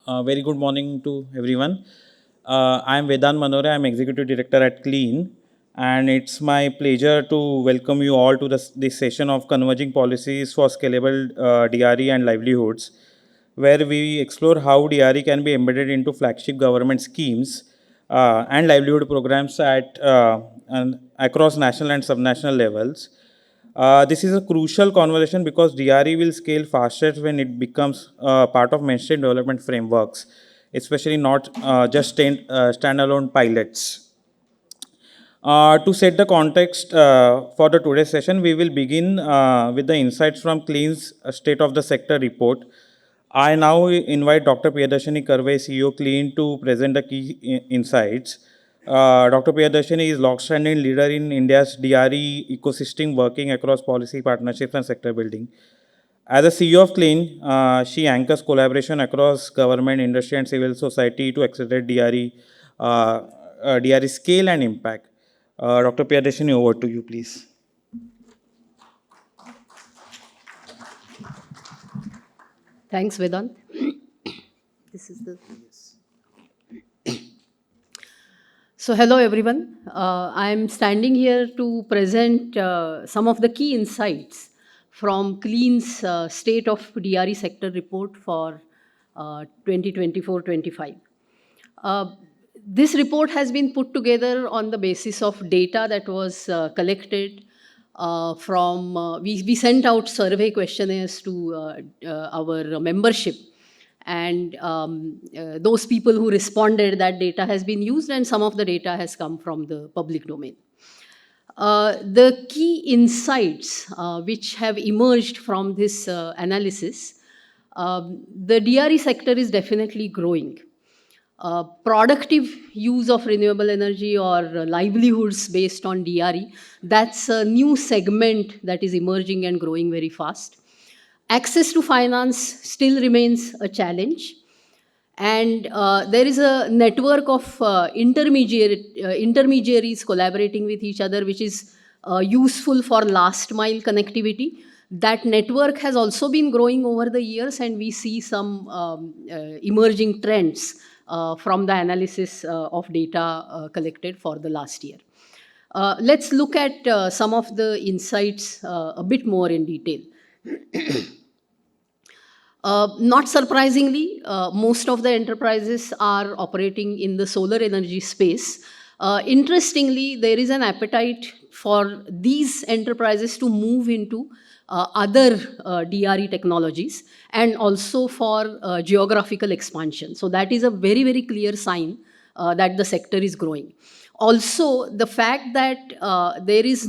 Very good morning to everyone. I am Vedant Manore. I am Executive Director at Clean, and it's my pleasure to welcome you all to this session of Converging Policies for Scalable DRE and Livelihoods, where we explore how DRE can be embedded into flagship government schemes and livelihood programs and across national and subnational levels. This is a crucial conversation because DRE will scale faster when it becomes part of mainstream development frameworks, especially not just standalone pilots. To set the context for the today's session, we will begin with the insights from Clean's State of the Sector report. I now invite Dr. Priyadarshini Karve, CEO Clean, to present the key insights. Dr. Priyadarshini is long-standing leader in India's DRE ecosystem, working across policy partnerships and sector building. As a CEO of Clean, she anchors collaboration across government, industry, and civil society to accelerate DRE scale and impact. Dr. Priyadarshini, over to you, please. Thanks, Vedant. This is the. So, hello everyone. I'm standing here to present some of the key insights from Clean's State of DRE Sector report for 2024-25. This report has been put together on the basis of data that was collected we sent out survey questionnaires to our membership, and those people who responded, that data has been used, and some of the data has come from the public domain. The key insights which have emerged from this analysis, the DRE sector is definitely growing. Productive use of renewable energy or livelihoods based on DRE, that's a new segment that is emerging and growing very fast. Access to finance still remains a challenge. And there is a network of intermediaries collaborating with each other, which is useful for last mile connectivity. That network has also been growing over the years, and we see some emerging trends from the analysis of data collected for the last year. Let's look at some of the insights a bit more in detail. Not surprisingly, most of the enterprises are operating in the solar energy space. Interestingly, there is an appetite for these enterprises to move into other DRE technologies and also for geographical expansion. So that is a very, very clear sign that the sector is growing. Also, the fact that there is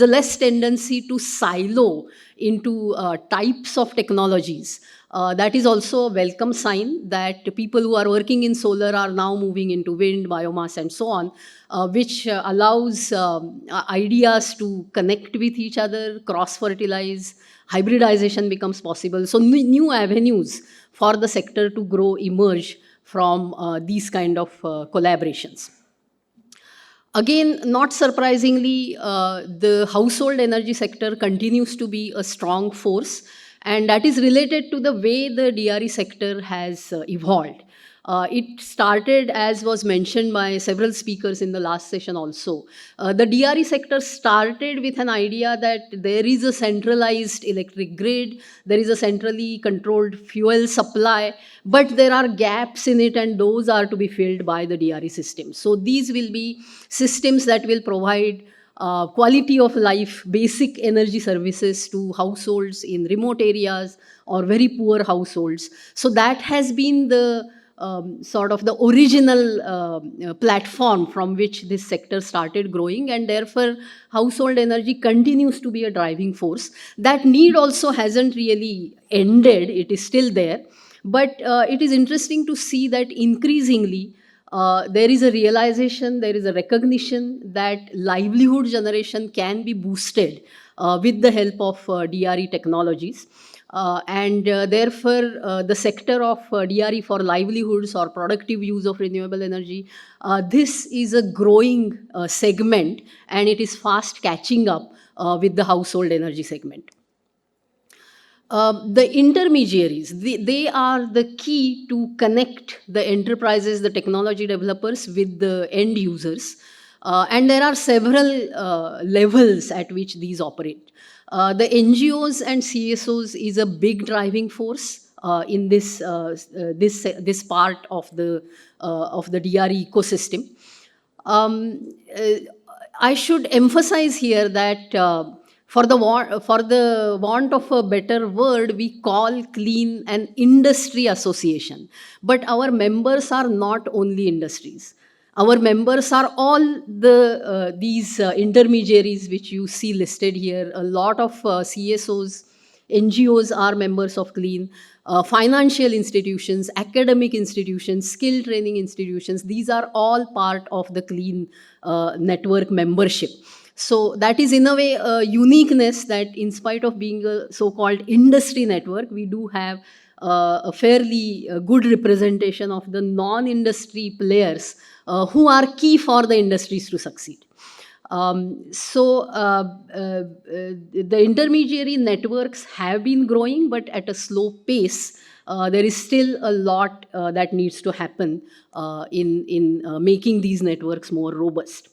a less tendency to silo into types of technologies. That is also a welcome sign that people who are working in solar are now moving into wind, biomass, and so on, which allows ideas to connect with each other, cross-fertilize, hybridization becomes possible. So new avenues for the sector to grow emerge from these kind of collaborations. Again, not surprisingly, the household energy sector continues to be a strong force, and that is related to the way the DRE sector has evolved. It started, as was mentioned by several speakers in the last session also. The DRE sector started with an idea that there is a centralized electric grid, there is a centrally controlled fuel supply, but there are gaps in it, and those are to be filled by the DRE system. So these will be systems that will provide quality of life, basic energy services to households in remote areas or very poor households. So that has been the sort of the original platform from which this sector started growing, and therefore household energy continues to be a driving force. That need also hasn't really ended, it is still there, but it is interesting to see that increasingly there is a realization, there is a recognition that livelihood generation can be boosted with the help of DRE technologies. Therefore, the sector of DRE for livelihoods or productive use of renewable energy, this is a growing segment, and it is fast catching up with the household energy segment. The intermediaries, they are the key to connect the enterprises, the technology developers with the end users. And there are several levels at which these operate. The NGOs and CSOs is a big driving force in this part of the DRE ecosystem. Uh, I should emphasize here that for the want of a better word, we call Clean an industry association. But our members are not only industries. Our members are all these intermediaries which you see listed here. A lot of CSOs, NGOs are members of Clean, financial institutions, academic institutions, skill training institutions. These are all part of the Clean network membership. So that is in a way a uniqueness that in spite of being a so-called industry network, we do have a fairly good representation of the non-industry players who are key for the industries to succeed. The intermediary networks have been growing, but at a slow pace. There is still a lot that needs to happen in making these networks more robust.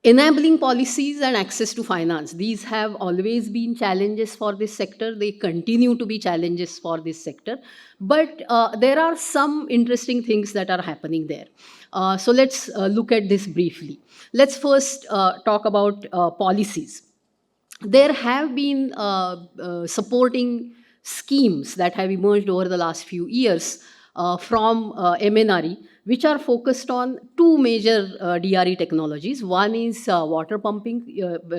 Enabling policies and access to finance. These have always been challenges for this sector. They continue to be challenges for this sector. But there are some interesting things that are happening there. So let's look at this briefly. Let's first talk about policies. There have been supporting schemes that have emerged over the last few years from MNRE, which are focused on two major DRE technologies. One is water pumping,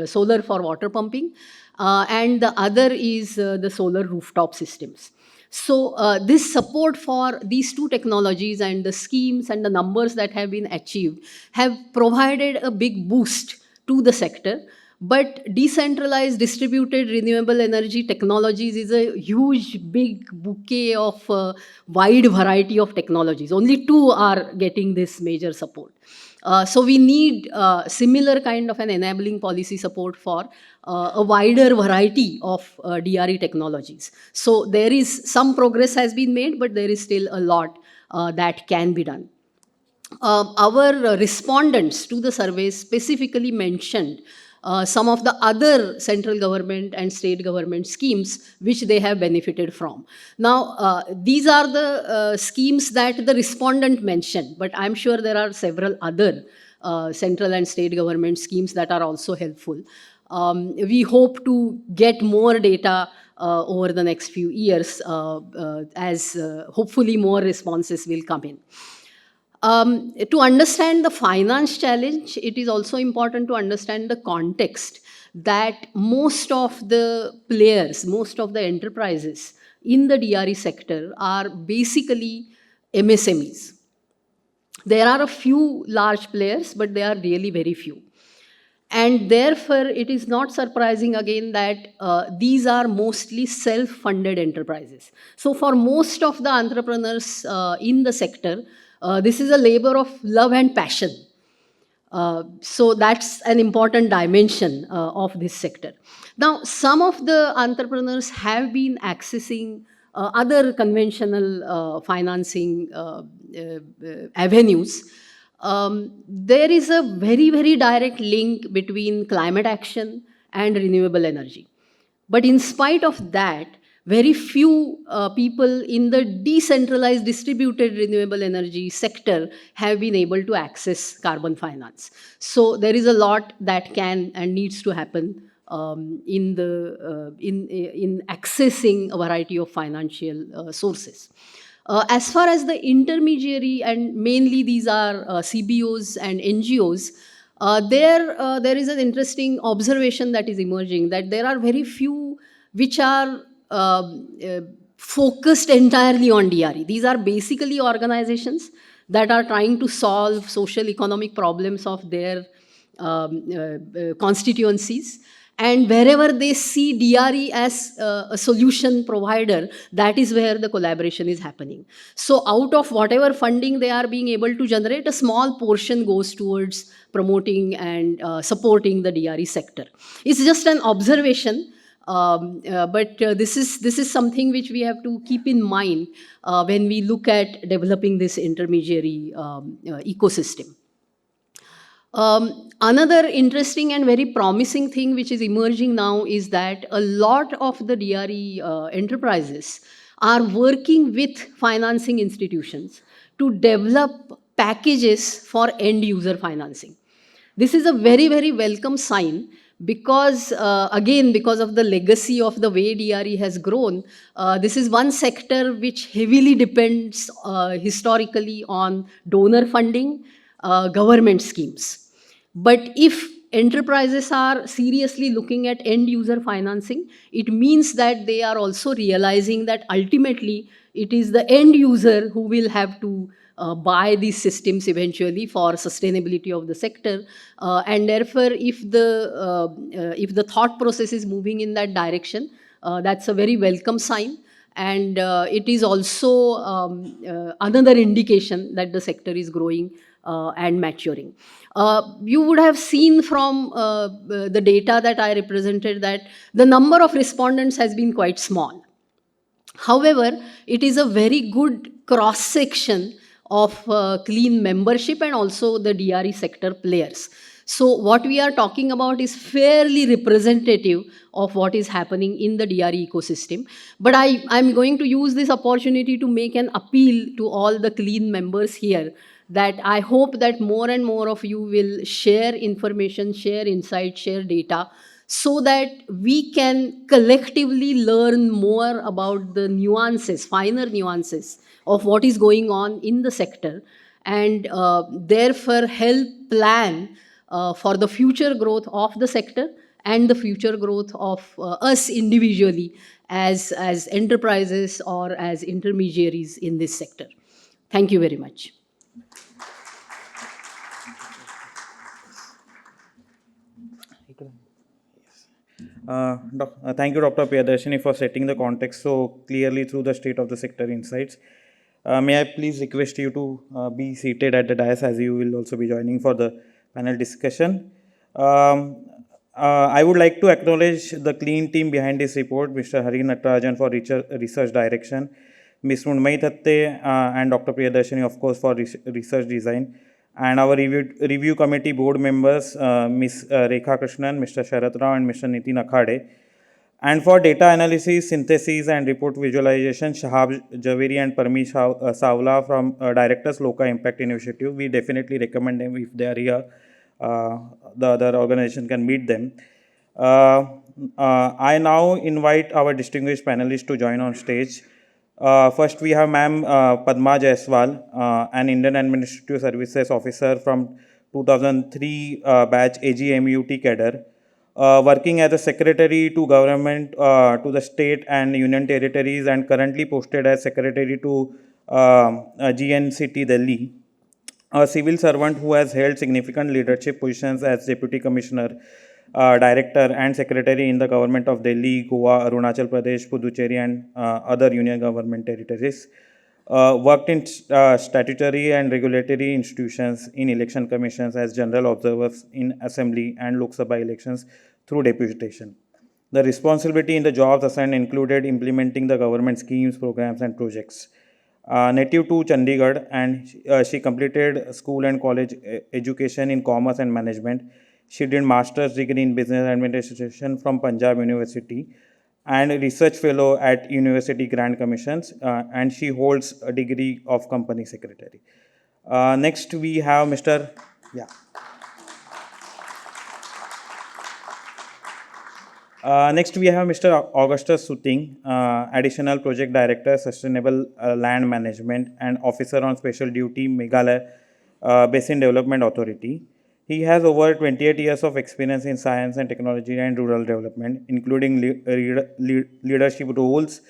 solar for water pumping, and the other is the solar rooftop systems. So this support for these two technologies and the schemes and the numbers that have been achieved have provided a big boost to the sector. But decentralized distributed renewable energy technologies is a huge, big bouquet of wide variety of technologies. Only two are getting this major support. So we need similar kind of an enabling policy support for a wider variety of DRE technologies. So there is some progress has been made, but there is still a lot that can be done. Our respondents to the survey specifically mentioned some of the other central government and state government schemes which they have benefited from. Now, these are the schemes that the respondent mentioned, but I'm sure there are several other central and state government schemes that are also helpful. We hope to get more data over the next few years as hopefully more responses will come in. To understand the finance challenge, it is also important to understand the context that most of the players, most of the enterprises in the DRE sector are basically MSMEs. There are a few large players, but they are really very few. And therefore, it is not surprising again that these are mostly self-funded enterprises. So for most of the entrepreneurs in the sector, this is a labor of love and passion. So that's an important dimension of this sector. Now, some of the entrepreneurs have been accessing other conventional financing avenues. There is a very, very direct link between climate action and renewable energy. But in spite of that, very few people in the decentralized distributed renewable energy sector have been able to access carbon finance. So there is a lot that can and needs to happen in accessing a variety of financial sources. As far as the intermediary, and mainly these are CBOs and NGOs, there is an interesting observation that is emerging, that there are very few which are focused entirely on DRE. These are basically organizations that are trying to solve social economic problems of their constituencies. And wherever they see DRE as a solution provider, that is where the collaboration is happening. So out of whatever funding they are being able to generate, a small portion goes towards promoting and supporting the DRE sector. It's just an observation. This is something which we have to keep in mind when we look at developing this intermediary ecosystem. Another interesting and very promising thing which is emerging now is that a lot of the DRE enterprises are working with financing institutions to develop packages for end user financing. This is a very, very welcome sign because, again, because of the legacy of the way DRE has grown, this is one sector which heavily depends historically on donor funding, government schemes. But if enterprises are seriously looking at end user financing, it means that they are also realizing that ultimately it is the end user who will have to buy these systems eventually for sustainability of the sector, and therefore if the thought process is moving in that direction, that's a very welcome sign, and it is also another indication that the sector is growing and maturing. You would have seen from the data that I represented that the number of respondents has been quite small. However, it is a very good cross section of clean membership and also the DRE sector players. So, what we are talking about is fairly representative of what is happening in the DRE ecosystem. But I'm going to use this opportunity to make an appeal to all the clean members here that I hope that more and more of you will share information, share insights, share data so that we can collectively learn more about the nuances, finer nuances of what is going on in the sector, and therefore help plan for the future growth of the sector and the future growth of us individually as enterprises or as intermediaries in this sector. Thank you very much. Thank you, Dr. Priyadarshini, for setting the context so clearly through the state of the sector insights. May I please request you to be seated at the dais as you will also be joining for the panel discussion. I would like to acknowledge the clean team behind this report, Mr. Hari Natarajan for research direction, Ms. Mundmai Thatte and Dr. Priyadarshini, of course, for research design, and our review committee board members, Ms. Rekha Krishnan, Mr. Sharat Rao, and Mr. Nitin Akhade. And for data analysis, synthesis, and report visualization, Shahab Javeri and Parmi Savla from Directors Loka Impact Initiative. We definitely recommend them if they are here. The other organization can meet them. I now invite our distinguished panelists to join on stage. First, we have Ma'am Padma Jaiswal, an Indian Administrative Services Officer from 2003 batch AGMUT cadre, working as a secretary to government, to the state and union territories, and currently posted as secretary to GNCT Delhi. A civil servant who has held significant leadership positions as Deputy Commissioner, Director and Secretary in the Government of Delhi, Goa, Arunachal Pradesh, Puducherry and other union government territories. Worked in statutory and regulatory institutions, in election commissions as general observers in assembly and Lok Sabha elections through deputation. The responsibility in the jobs assigned included implementing the government schemes, programs and projects. Native to Chandigarh, and she completed school and college education in commerce and management. She did master's degree in business administration from Punjab University and a research fellow at University Grand Commissions, and she holds a degree of company secretary. Next we have Mr. Yeah. Next, we have Mr. Augustus Suting, Additional Project Director, Sustainable Land Management and Officer on Special Duty, Meghalaya Basin Development Authority. He has over 28 years of experience in science and technology and rural development, including leadership roles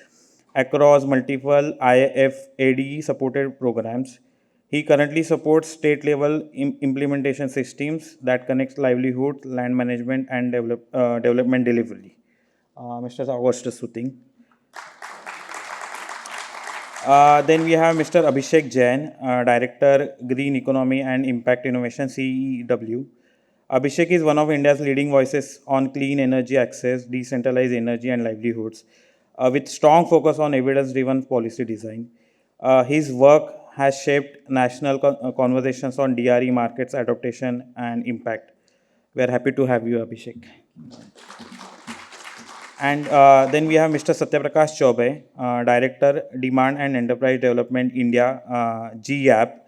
across multiple IFAD supported programs. He currently supports state-level implementation systems that connect livelihood, land management, and development delivery. Mr. Augustus Suting. Then we have Mr. Abhishek Jain, Director, Green Economy and Impact Innovation, CEW. Abhishek is one of India's leading voices on clean energy access, decentralized energy, and livelihoods, with strong focus on evidence-driven policy design. His work has shaped national conversations on DRE markets, adaptation, and impact. We are happy to have you, Abhishek. And then we have Mr. Satyaprakash Chaubey, Director, Demand and Enterprise Development, India, GAP.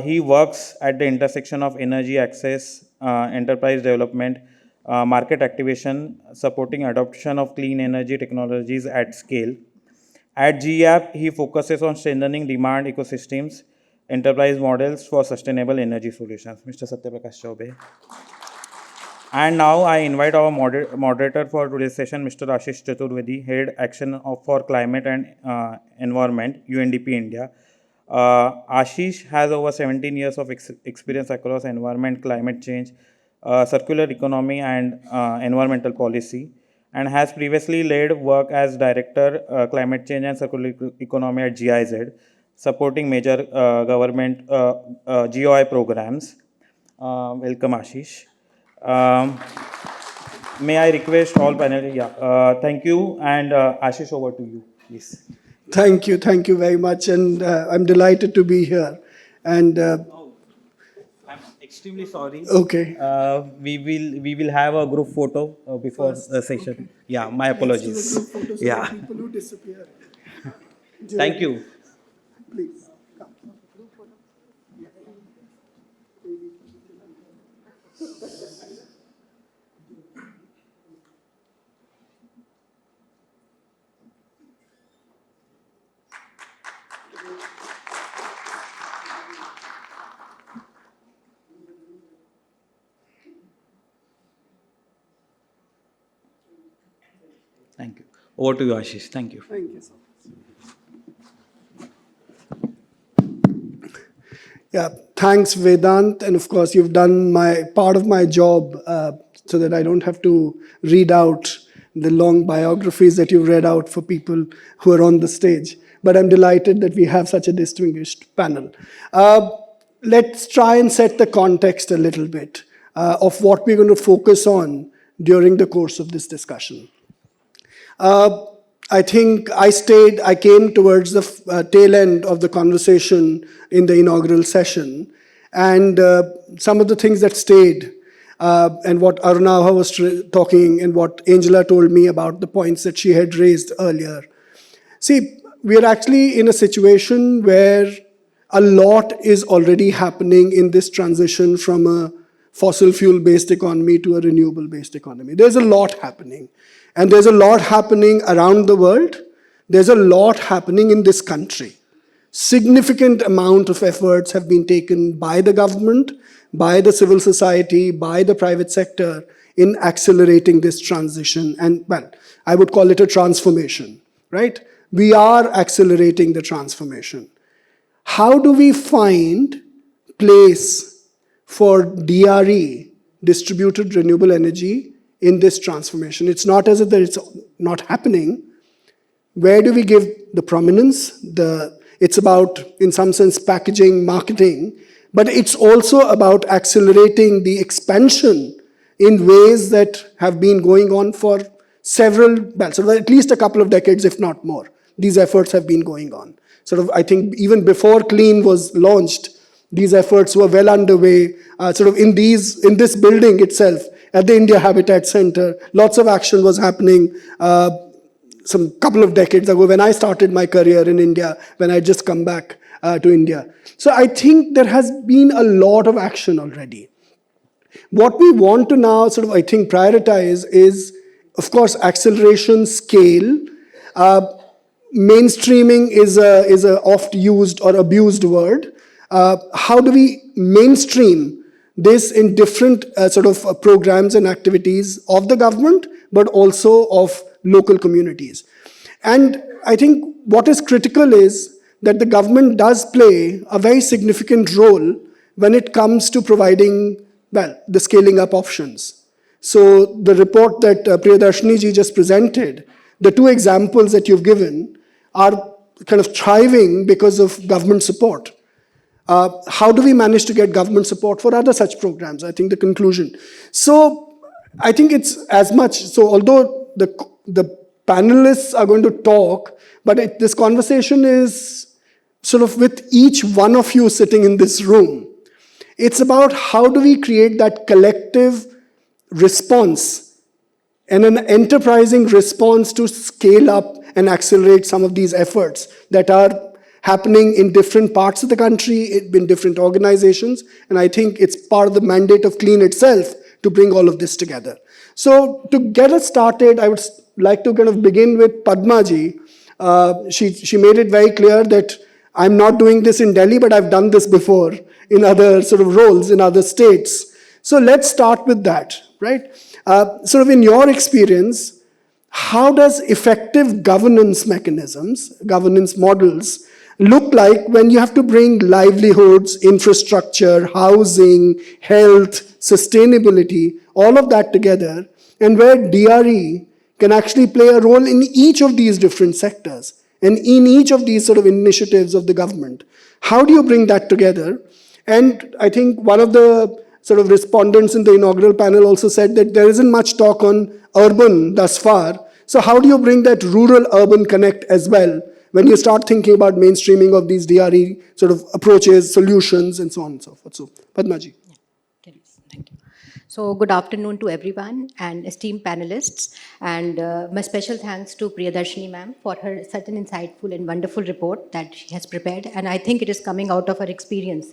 He works at the intersection of energy access, enterprise development, market activation, supporting adoption of clean energy technologies at scale. At GAP, he focuses on strengthening demand ecosystems, enterprise models for sustainable energy solutions. Mr. Satyaprakash Chaubey. And now I invite our moderator for today's session, Mr. Ashish Chaturvedi, Head Action for Climate and Environment, UNDP India. Ashish has over 17 years of experience across environment, climate change, circular economy, and environmental policy, and has previously led work as Director, Climate Change and Circular Economy at GIZ, supporting major government GOI programs. Welcome, Ashish. May I request all panelists? Yeah. Thank you, and Ashish, over to you, please. Thank you very much, and I'm delighted to be here. And I'm extremely sorry. okay, We will have a group photo before the session. Yeah, my apologies. Yeah. people who disappear. Thank you. Please. Thank you. Over to you, Ashish. Thank you. Thank you so much. Yeah, thanks, Vedant. And of course, you've done my part of my job so that I don't have to read out the long biographies that you've read out for people who are on the stage. But I'm delighted that we have such a distinguished panel. Let's try and set the context a little bit of what we're going to focus on during the course of this discussion. I think I came towards the tail end of the conversation in the inaugural session, and some of the things that stayed, and what Arunaha was talking, and what Angela told me about the points that she had raised earlier. See, we are actually in a situation where a lot is already happening in this transition from a fossil fuel-based economy to a renewable-based economy. There's a lot happening. And there's a lot happening around the world. There's a lot happening in this country. Significant amount of efforts have been taken by the government, by the civil society, by the private sector in accelerating this transition. And, well, I would call it a transformation, right? We are accelerating the transformation. How do we find place for DRE, distributed renewable energy, in this transformation? It's not as if it's not happening. Where do we give the prominence? It's about, in some sense, packaging, marketing, but it's also about accelerating the expansion in ways that have been going on for at least a couple of decades, if not more. These efforts have been going on. I think even before Clean was launched, these efforts were well underway. In this building itself, at the India Habitat Center, lots of action was happening some couple of decades ago when I started my career in India, when I just come back to India. So I think there has been a lot of action already. What we want to now prioritize is, of course, acceleration, scale. Mainstreaming is a oft used or abused word. How do we mainstream this in different programs and activities of the government, but also of local communities? And I think what is critical is that the government does play a very significant role when it comes to providing, the scaling up options. So the report that Priyadarshini ji just presented, the two examples that you've given are kind of thriving because of government support. How do we manage to get government support for other such programs? I think the conclusion. So I think it's as much, so although the panelists are going to talk, but this conversation is sort of with each one of you sitting in this room. It's about how do we create that collective response and an enterprising response to scale up and accelerate some of these efforts that are happening in different parts of the country, in different organizations, and I think it's part of the mandate of Clean itself to bring all of this together. So to get us started, I would like to kind of begin with Padma ji. She made it very clear that I'm not doing this in Delhi, but I've done this before in other sort of roles in other states. So let's start with that, right? Sort of in your experience, how does effective governance mechanisms, governance models, look like when you have to bring livelihoods, infrastructure, housing, health, sustainability, all of that together, and where DRE can actually play a role in each of these different sectors and in each of these sort of initiatives of the government? How do you bring that together? And I think one of the sort of respondents in the inaugural panel also said that there isn't much talk on urban thus far. So how do you bring that rural-urban connect as well when you start thinking about mainstreaming of these DRE sort of approaches, solutions, and so on and so forth? So, Padma ji. Thank you. So good afternoon to everyone and esteemed panelists, and my special thanks to Priyadarshini ma'am for her such an insightful and wonderful report that she has prepared, and I think it is coming out of her experience.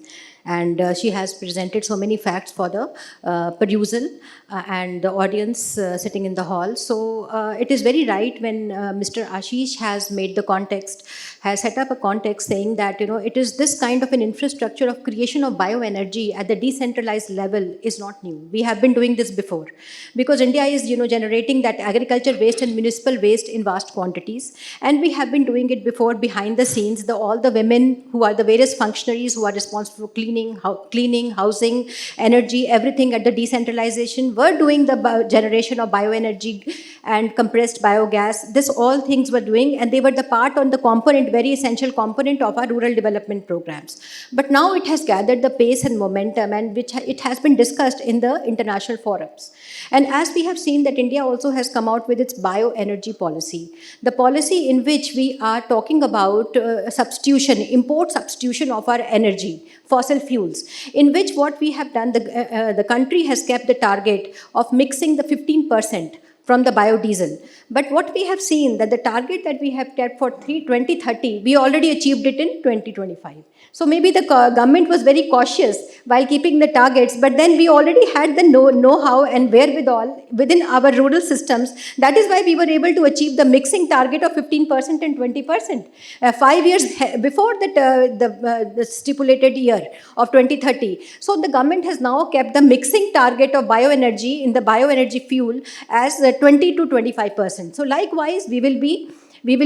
And she has presented so many facts for the perusal and the audience sitting in the hall. So it is very right when Mr. Ashish has made the context, has set up a context saying that, it is this kind of an infrastructure of creation of bioenergy at the decentralized level is not new. We have been doing this before because India is, generating that agriculture waste and municipal waste in vast quantities. And we have been doing it before behind the scenes. All the women who are the various functionaries who are responsible for cleaning, housing, energy, everything at the decentralization were doing the generation of bioenergy and compressed biogas. This all things were doing, and they were the part on the component, very essential component of our rural development programs. But now it has gathered the pace and momentum, and which it has been discussed in the international forums. And as we have seen that India also has come out with its bioenergy policy, the policy in which we are talking about import substitution of our energy, fossil fuels, in which what we have done, the country has kept the target of mixing the 15% from the biodiesel. But what we have seen that the target that we have kept for 2030, we already achieved it in 2025. So maybe the government was very cautious while keeping the targets, but then we already had the know-how and wherewithal within our rural systems. That is why we were able to achieve the mixing target of 15% and 20%. 5 years before the stipulated year of 2030. So the government has now kept the mixing target of bioenergy in the bioenergy fuel as 20 to 25%. So likewise, we will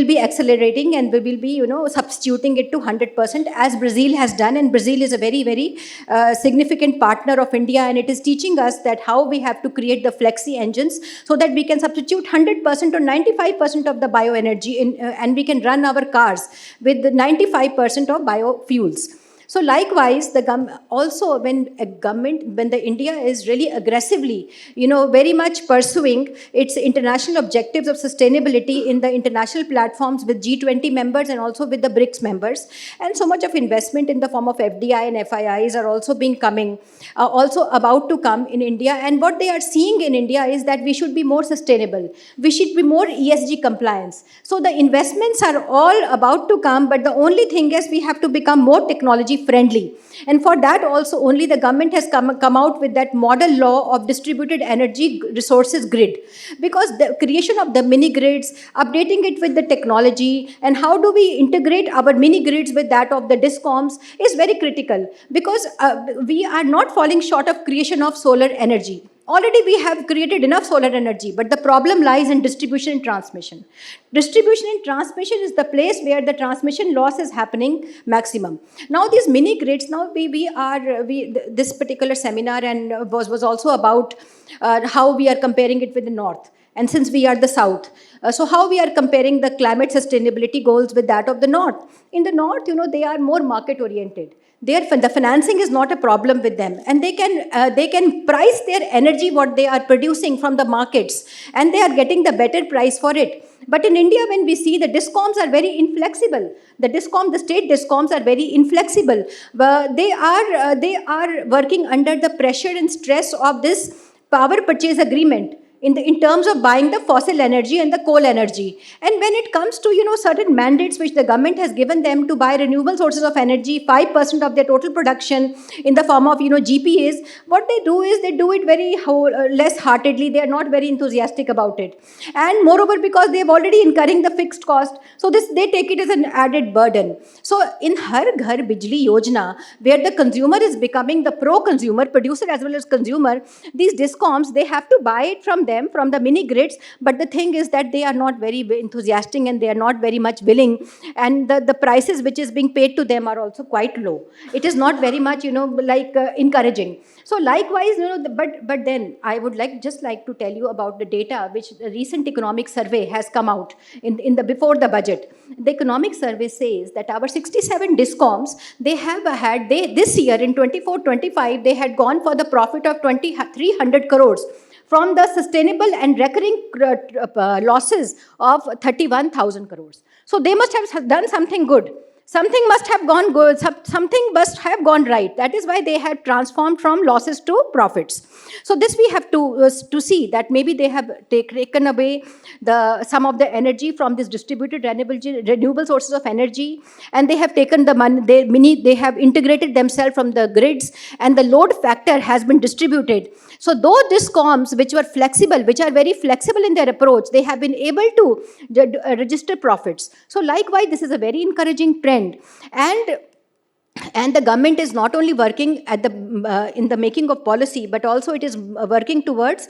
be accelerating, and we will be, substituting it to 100% as Brazil has done. And Brazil is a very, very significant partner of India, and it is teaching us that how we have to create the flexi engines so that we can substitute 100% or 95% of the bioenergy and we can run our cars with 95% of biofuels. So likewise, also when the India is really aggressively, very much pursuing its international objectives of sustainability in the international platforms with G20 members and also with the BRICS members, and so much of investment in the form of FDI and FIIs are also also about to come in India. And what they are seeing in India is that we should be more sustainable. We should be more ESG compliance. So the investments are all about to come, but the only thing is we have to become more technology friendly. And for that also only the government has come out with that model law of distributed energy resources grid. Because the creation of the mini grids, updating it with the technology, and how do we integrate our mini grids with that of the discoms is very critical. Because we are not falling short of creation of solar energy. Already we have created enough solar energy, but the problem lies in distribution and transmission. Distribution and transmission is the place where the transmission loss is happening maximum. Now these mini grids, now this particular seminar and was also about how we are comparing it with the north. and since we are the South, so how we are comparing the climate sustainability goals with that of the North? In the North, they are more market oriented. The financing is not a problem with them, and they can price their energy what they are producing from the markets, and they are getting the better price for it. But in India, when we see the discoms are very inflexible, the state discoms are very inflexible. They are working under the pressure and stress of this power purchase agreement in terms of buying the fossil energy and the coal energy. And when it comes to certain mandates which the government has given them to buy renewable sources of energy, 5% of their total production in the form of GPAs, what they do is they do it very less heartedly. They are not very enthusiastic about it. And moreover, because they have already incurring the fixed cost, so they take it as an added burden. So in Har Ghar Bijli Yojana, where the consumer is becoming the pro-consumer, producer as well as consumer, these discoms, they have to buy it from the mini grids, but the thing is that they are not very enthusiastic and they are not very much willing, and the prices which is being paid to them are also quite low. It is not very much encouraging. So likewise, but then I would just like to tell you about the data which the recent economic survey has come out in the before the budget. The economic survey says that our 67 discoms, this year in 24-25, they had gone for the profit of 300 crores from the sustainable and recurring losses of 31,000 crores. So they must have done something good. Something must have gone good, something must have gone right. That is why they have transformed from losses to profits. So this we have to see that maybe they have taken away some of the energy from this distributed renewable sources of energy, and they have taken the money, they have integrated themselves from the grids, and the load factor has been distributed. So those discoms which were flexible, which are very flexible in their approach, they have been able to register profits. So likewise, this is a very encouraging trend. And the government is not only working in the making of policy, but also it is working towards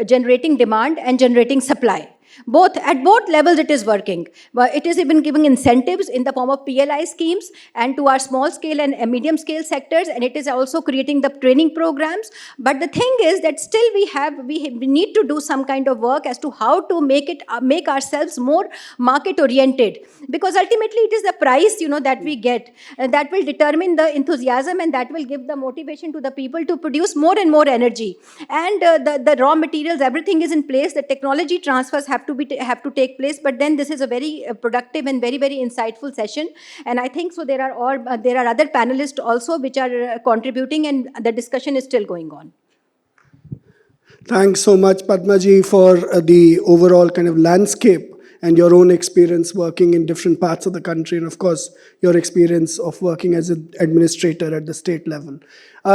generating demand and generating supply. At both levels it is working. But it is even giving incentives in the form of PLI schemes and to our small scale and medium scale sectors, and it is also creating the training programs. But the thing is that still we need to do some kind of work as to how to make ourselves more market oriented, because ultimately it is the price that we get that will determine the enthusiasm, and that will give the motivation to the people to produce more and more energy. And the raw materials, everything is in place. The technology transfers have to take place. But then this is a very productive and very, very insightful session, and I think so there are other panelists also which are contributing, and the discussion is still going on. Thanks so much, Padmaji, for the overall kind of landscape and your own experience working in different parts of the country, and of course, your experience of working as an administrator at the state level.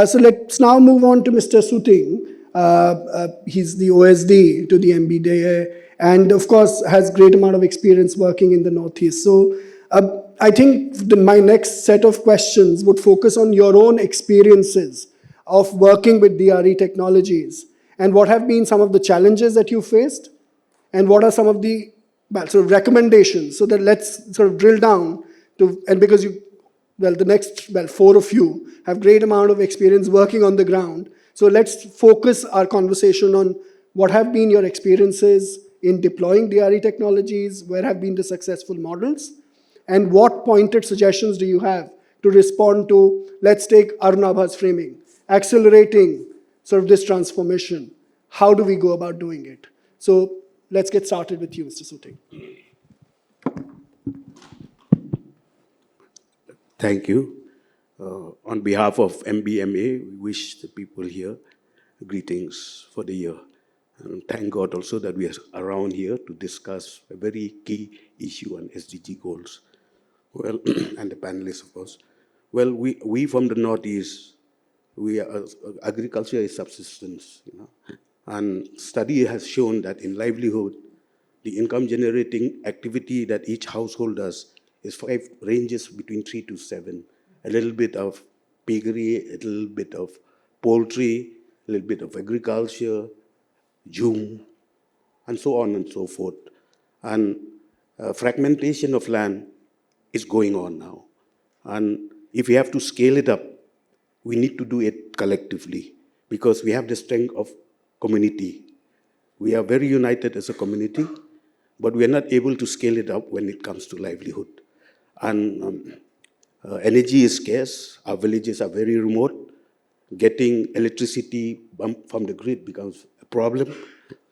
So let's now move on to Mr. Suting. He's the OSD to the MBDA, and of course, has great amount of experience working in the Northeast. So I think my next set of questions would focus on your own experiences of working with DRE technologies, and what have been some of the challenges that you faced, and what are some of the sort of recommendations, so that let's sort of drill down to, and because four of you have great amount of experience working on the ground, so let's focus our conversation on what have been your experiences in deploying DRE technologies, where have been the successful models, and what pointed suggestions do you have to respond to, let's take Arunabha's framing, accelerating sort of this transformation. How do we go about doing it? So let's get started with you, Mr. Suting. Thank you. On behalf of MBMA, we wish the people here greetings for the year. And thank God also that we are around here to discuss a very key issue on SDG goals. Well, and the panelists, of course. Well, we from the Northeast, agriculture is subsistence, And study has shown that in livelihood, the income generating activity that each household does ranges between 3 to 7. A little bit of piggery, a little bit of poultry, a little bit of agriculture, jung, and so on and so forth. And fragmentation of land is going on now. And if we have to scale it up, we need to do it collectively, because we have the strength of community. We are very united as a community, but we are not able to scale it up when it comes to livelihood. And energy is scarce. Our villages are very remote. Getting electricity from the grid becomes a problem.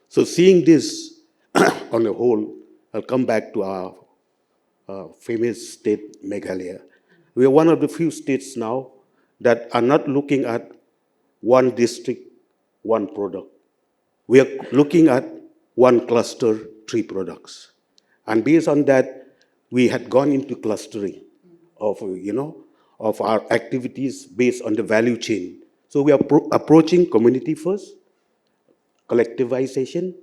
So seeing this on the whole, I'll come back to our famous state, Meghalaya. We are one of the few states now that are not looking at one district, one product. We are looking at one cluster, three products. And based on that, we had gone into clustering of our activities based on the value chain. So we are approaching community first, collectivization,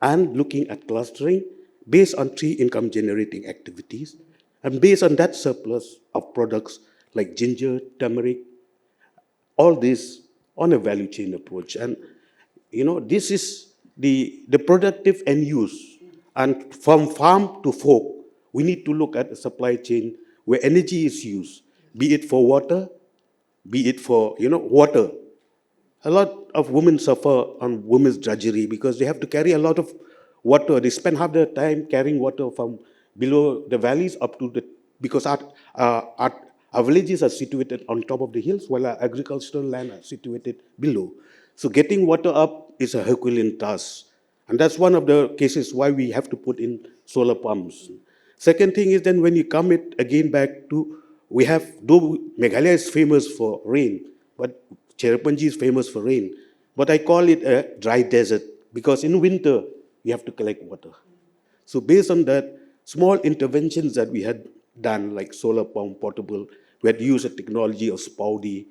and looking at clustering based on three income generating activities. And based on that surplus of products like ginger, turmeric, all this on a value chain approach. And this is the productive end use. And from farm to fork, we need to look at a supply chain where energy is used, be it for water, be it for water. A lot of women suffer on women's drudgery because they have to carry a lot of water. They spend half their time carrying water from below the valleys up to because our villages are situated on top of the hills while our agricultural land are situated below. So getting water up is a Herculean task. And that's one of the cases why we have to put in solar pumps. Second thing is then when you come again back to, though Meghalaya is famous for rain, but Cherrapunji is famous for rain, but I call it a dry desert because in winter, we have to collect water. So based on that, small interventions that we had done, like solar pump portable, we had used a technology of Spaudi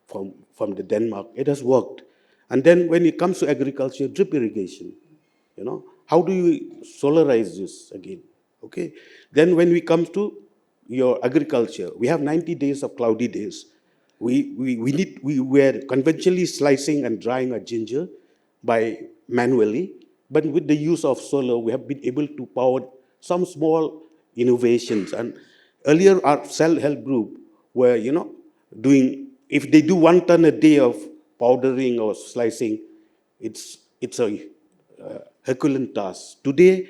from the Denmark. It has worked. And then when it comes to agriculture, drip irrigation, how do you solarize this again? Okay. Then when we come to your agriculture, we have 90 days of cloudy days. We were conventionally slicing and drying our ginger by manually, but with the use of solar, we have been able to power some small innovations. And earlier, our self-help group were, doing, if they do 1 ton a day of powdering or slicing, it's a Herculean task. Today,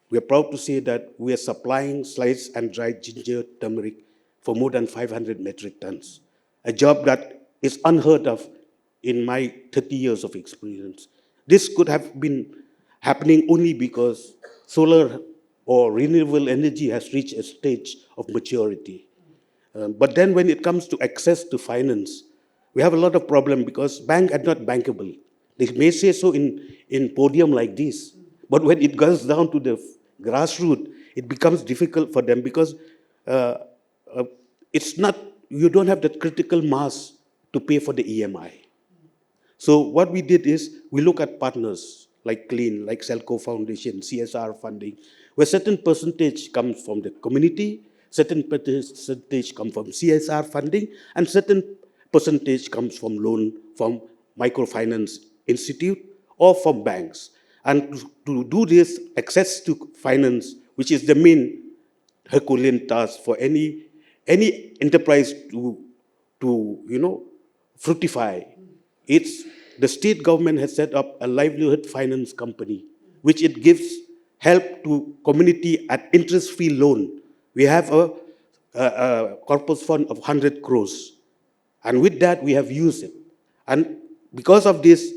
we are proud to say that we are supplying sliced and dried ginger, turmeric for more than 500 metric tons, a job that is unheard of in my 30 years of experience. This could have been happening only because solar or renewable energy has reached a stage of maturity. But then when it comes to access to finance, we have a lot of problem because banks are not bankable. They may say so in podium like this, but when it goes down to the grassroots, it becomes difficult for them because it's not, you don't have that critical mass to pay for the EMI. So what we did is we look at partners like Clean, like Selco Foundation, CSR funding, where certain percentage comes from the community, certain percentage comes from CSR funding, and certain percentage comes from loan from microfinance institute or from banks. And to do this, access to finance, which is the main Herculean task for any enterprise to fructify. It's the state government has set up a livelihood finance company, which it gives help to community at interest-free loan. We have a corpus fund of 100 crores. And with that, we have used it. And because of this,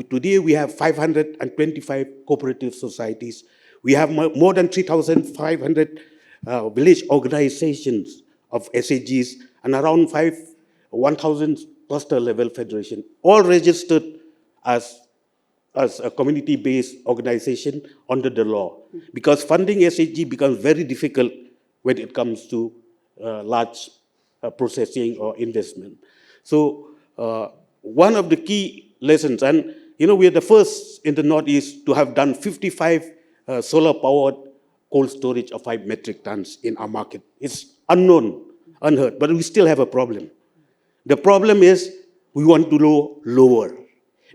today we have 525 cooperative societies. We have more than 3,500 village organizations of SAGs and around 1,000 cluster level federation, all registered as a community-based organization under the law. Because funding SAG becomes very difficult when it comes to large processing or investment. So one of the key lessons, and we are the first in the Northeast to have done 55 solar-powered cold storage of 5 metric tons in our market. It's unknown, unheard, but we still have a problem. The problem is we want to go lower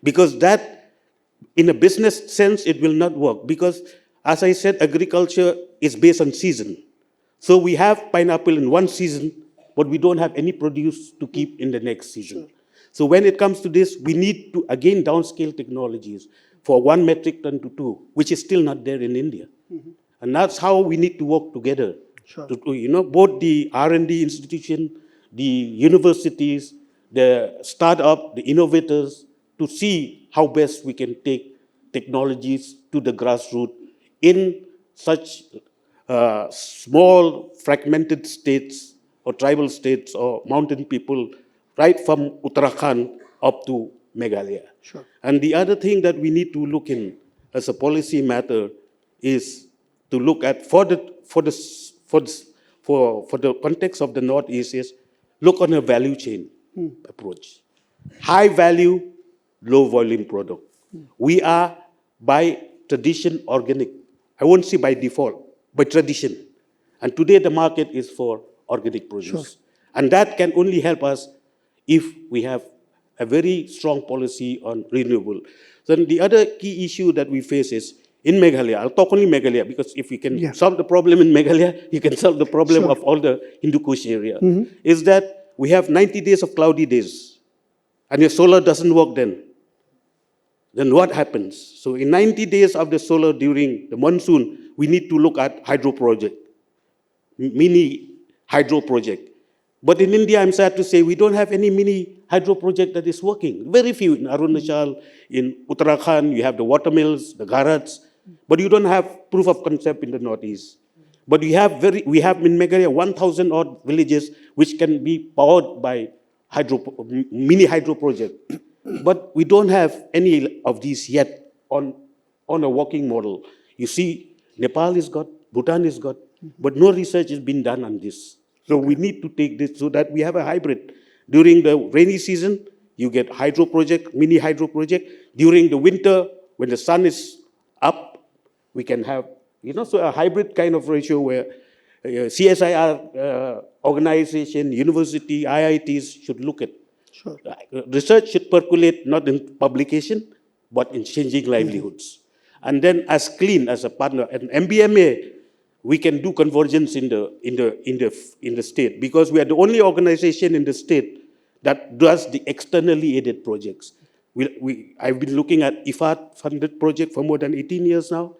because that, in a business sense, it will not work because, as I said, agriculture is based on season. So we have pineapple in one season, but we don't have any produce to keep in the next season. So when it comes to this, we need to, again, downscale technologies. for 1 metric ton to 2, which is still not there in India. And that's how we need to work together. Sure. Both the R&D institution, the universities, the startup, the innovators, to see how best we can take technologies to the grassroots in such small, fragmented states or tribal states or mountain people, right from Uttarakhand up to Meghalaya. Sure. And the other thing that we need to look in as a policy matter is to look at for the context of the Northeast is look on a value chain approach. High value, low volume product. We are by tradition organic. I won't say by default, by tradition. And today the market is for organic produce. Sure. And that can only help us if we have a very strong policy on renewable. Then the other key issue that we face is in Meghalaya. I'll talk only Meghalaya because if we can solve the problem in Meghalaya, you can solve the problem of all the Hindu Kush area. Is that we have 90 days of cloudy days and your solar doesn't work then what happens? So in 90 days of the solar during the monsoon, we need to look at hydro project, mini hydro project. But in India, I'm sad to say, we don't have any mini hydro project that is working. Very few in Arunachal, in Uttarakhand, you have the watermills, the garats, but you don't have proof of concept in the Northeast. But we have in Meghalaya 1,000 odd villages which can be powered by mini hydro project. But we don't have any of these yet on a working model. You see, Nepal is got, Bhutan is got, but no research has been done on this. So we need to take this so that we have a hybrid. During the rainy season, you get hydro project, mini hydro project. During the winter, when the sun is up, we can have, so a hybrid kind of ratio where CSIR organization, university, IITs should look at. Sure. Research should percolate not in publication, but in changing livelihoods. And then as clean as a partner, and MBMA, we can do convergence in the state because we are the only organization in the state that does the externally aided projects. I've been looking at IFAD funded project for more than 18 years now.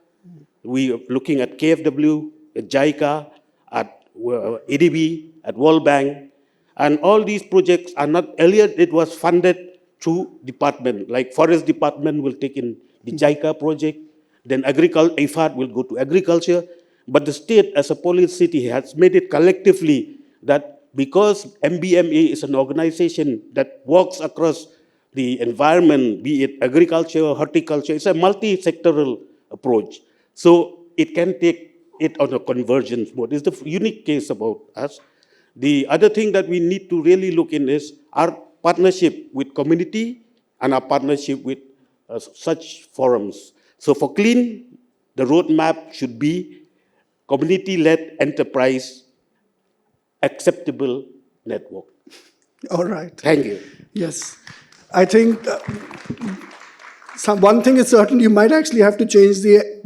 We are looking at KFW, at JICA, at ADB, at World Bank. And all these projects are not, earlier it was funded through department, like Forest Department will take in the JICA project, then IFAD will go to agriculture. But the state as a policy city has made it collectively that because MBMA is an organization that works across the environment, be it agriculture or horticulture, it's a multi-sectoral approach. So it can take it on a convergence mode. It's the unique case about us. The other thing that we need to really look in is our partnership with community and our partnership with such forums. So for clean, the roadmap should be community-led enterprise acceptable network. All right. Thank you. Yes. I think one thing is certain, you might actually have to change the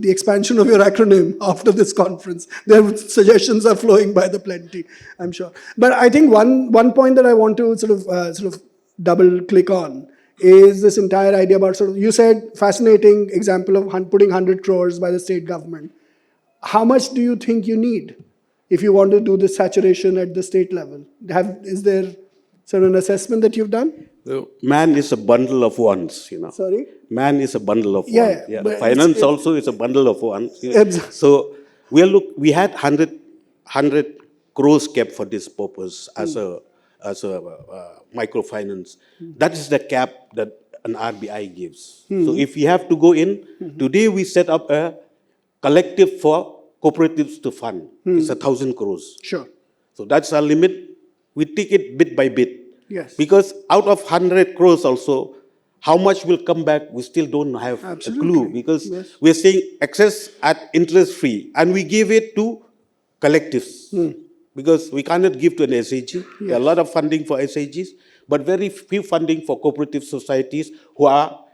expansion of your acronym after this conference. Their suggestions are flowing by the plenty, I'm sure. But I think one point that I want to sort of double click on is this entire idea about you said fascinating example of putting 100 crores by the state government. How much do you think you need if you want to do this saturation at the state level? Is there an assessment that you've done? Man is a bundle of ones, Sorry? Man is a bundle of ones. Yeah. Finance also is a bundle of ones. So we had 100 crores kept for this purpose as a microfinance. That is the cap that an RBI gives. So if we have to go in, today we set up a collective for cooperatives to fund. It's 1,000 crores. Sure. So that's our limit. We take it bit by bit. Yes. Because out of 100 crores also, how much will come back, we still don't have a clue. Because we're saying access at interest free. And we give it to collectives. Because we cannot give to an SAG. Yes. There are a lot of funding for SAGs, but very few funding for cooperative societies who are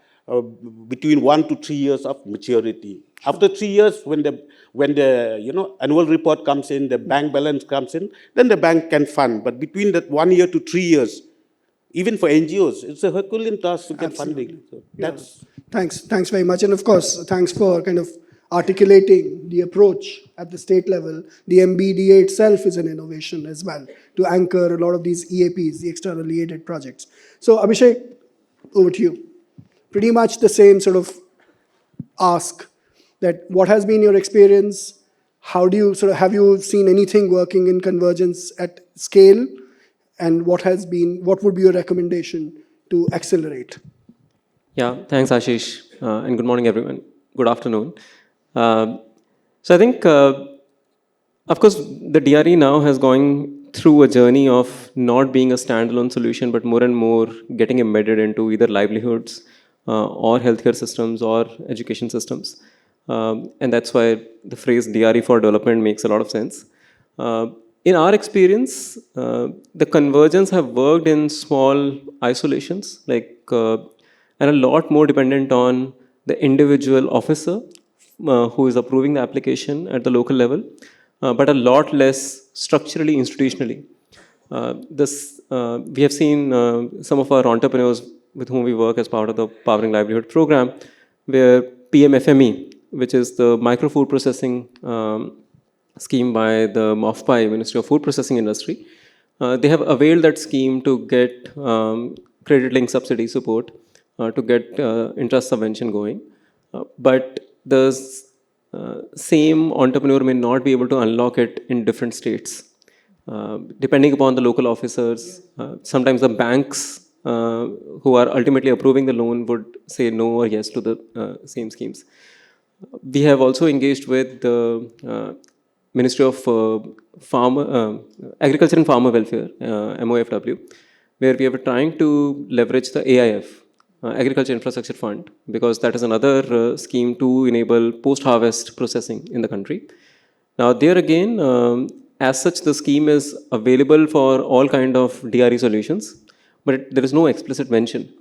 between 1 to 3 years of maturity. Sure. After 3 years, when the annual report comes in, the bank balance comes in, then the bank can fund. But between that 1 year to 3 years, Even for NGOs, it's a Herculean task to get Absolutely. funding. So Yeah. that's Thanks very much. And of course, thanks for kind of articulating the approach at the state level. The MBDA itself is an innovation as well to anchor a lot of these EAPs, the externally aided projects. So Abhishek, over to you. Pretty much the same sort of ask that what has been your experience? How do you have you seen anything working in convergence at scale? And what would be your recommendation to accelerate? Yeah, thanks, Ashish, and good morning, everyone. Good afternoon. So I think, of course, the DRE now has gone through a journey of not being a standalone solution, but more and more getting embedded into either livelihoods or healthcare systems or education systems. And that's why the phrase DRE for development makes a lot of sense. In our experience, the convergence have worked in small isolations, and a lot more dependent on the individual officer who is approving the application at the local level, but a lot less structurally, institutionally. We have seen some of our entrepreneurs with whom we work as part of the Powering Livelihood program, where PMFME, which is the micro food processing scheme by the MOFPI, Ministry of Food Processing Industry, they have availed that scheme to get credit link subsidy support, to get interest subvention going. But the same entrepreneur may not be able to unlock it in different states. Depending upon the local officers, sometimes the banks who are ultimately approving the loan would say no or yes to the same schemes. We have also engaged with the Ministry of Agriculture and Farmer Welfare, MOFW, where we are trying to leverage the AIF, Agriculture Infrastructure Fund, because that is another scheme to enable post-harvest processing in the country. Now, there again, as such, the scheme is available for all kind of DRE solutions, but there is no explicit mention.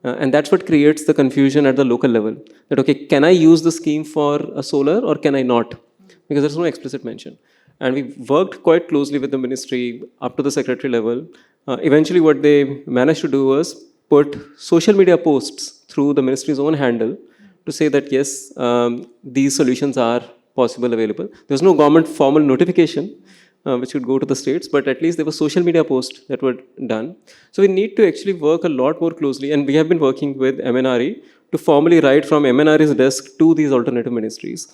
And that's what creates the confusion at the local level. That, okay, can I use the scheme for a solar or can I not? Because there's no explicit mention. And we worked quite closely with the ministry up to the secretary level. Eventually, what they managed to do was put social media posts through the ministry's own handle to say that, yes, these solutions are possible, available. There's no government formal notification which would go to the states, but at least there were social media posts that were done. So we need to actually work a lot more closely, and we have been working with MNRE to formally write from MNRE's desk to these alternative ministries.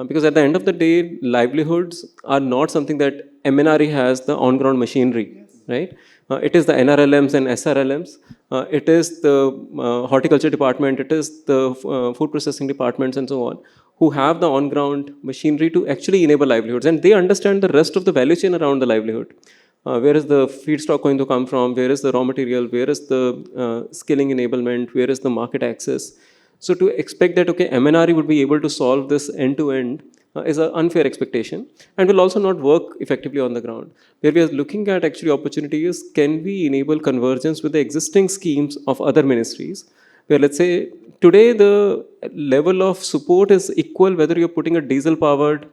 Because at the end of the day, livelihoods are not something that MNRE has the on-ground machinery, right? It is the NRLMs and SRLMs. It is the horticulture department. It is the food processing departments and so on, who have the on-ground machinery to actually enable livelihoods. And they understand the rest of the value chain around the livelihood. Where is the feedstock going to come from? Where is the raw material? Where is the skilling enablement? Where is the market access? So to expect that, okay, MNRE would be able to solve this end-to-end is an unfair expectation and will also not work effectively on the ground. Where we are looking at actually opportunities, can we enable convergence with the existing schemes of other ministries? Where, let's say, today the level of support is equal whether you're putting a diesel-powered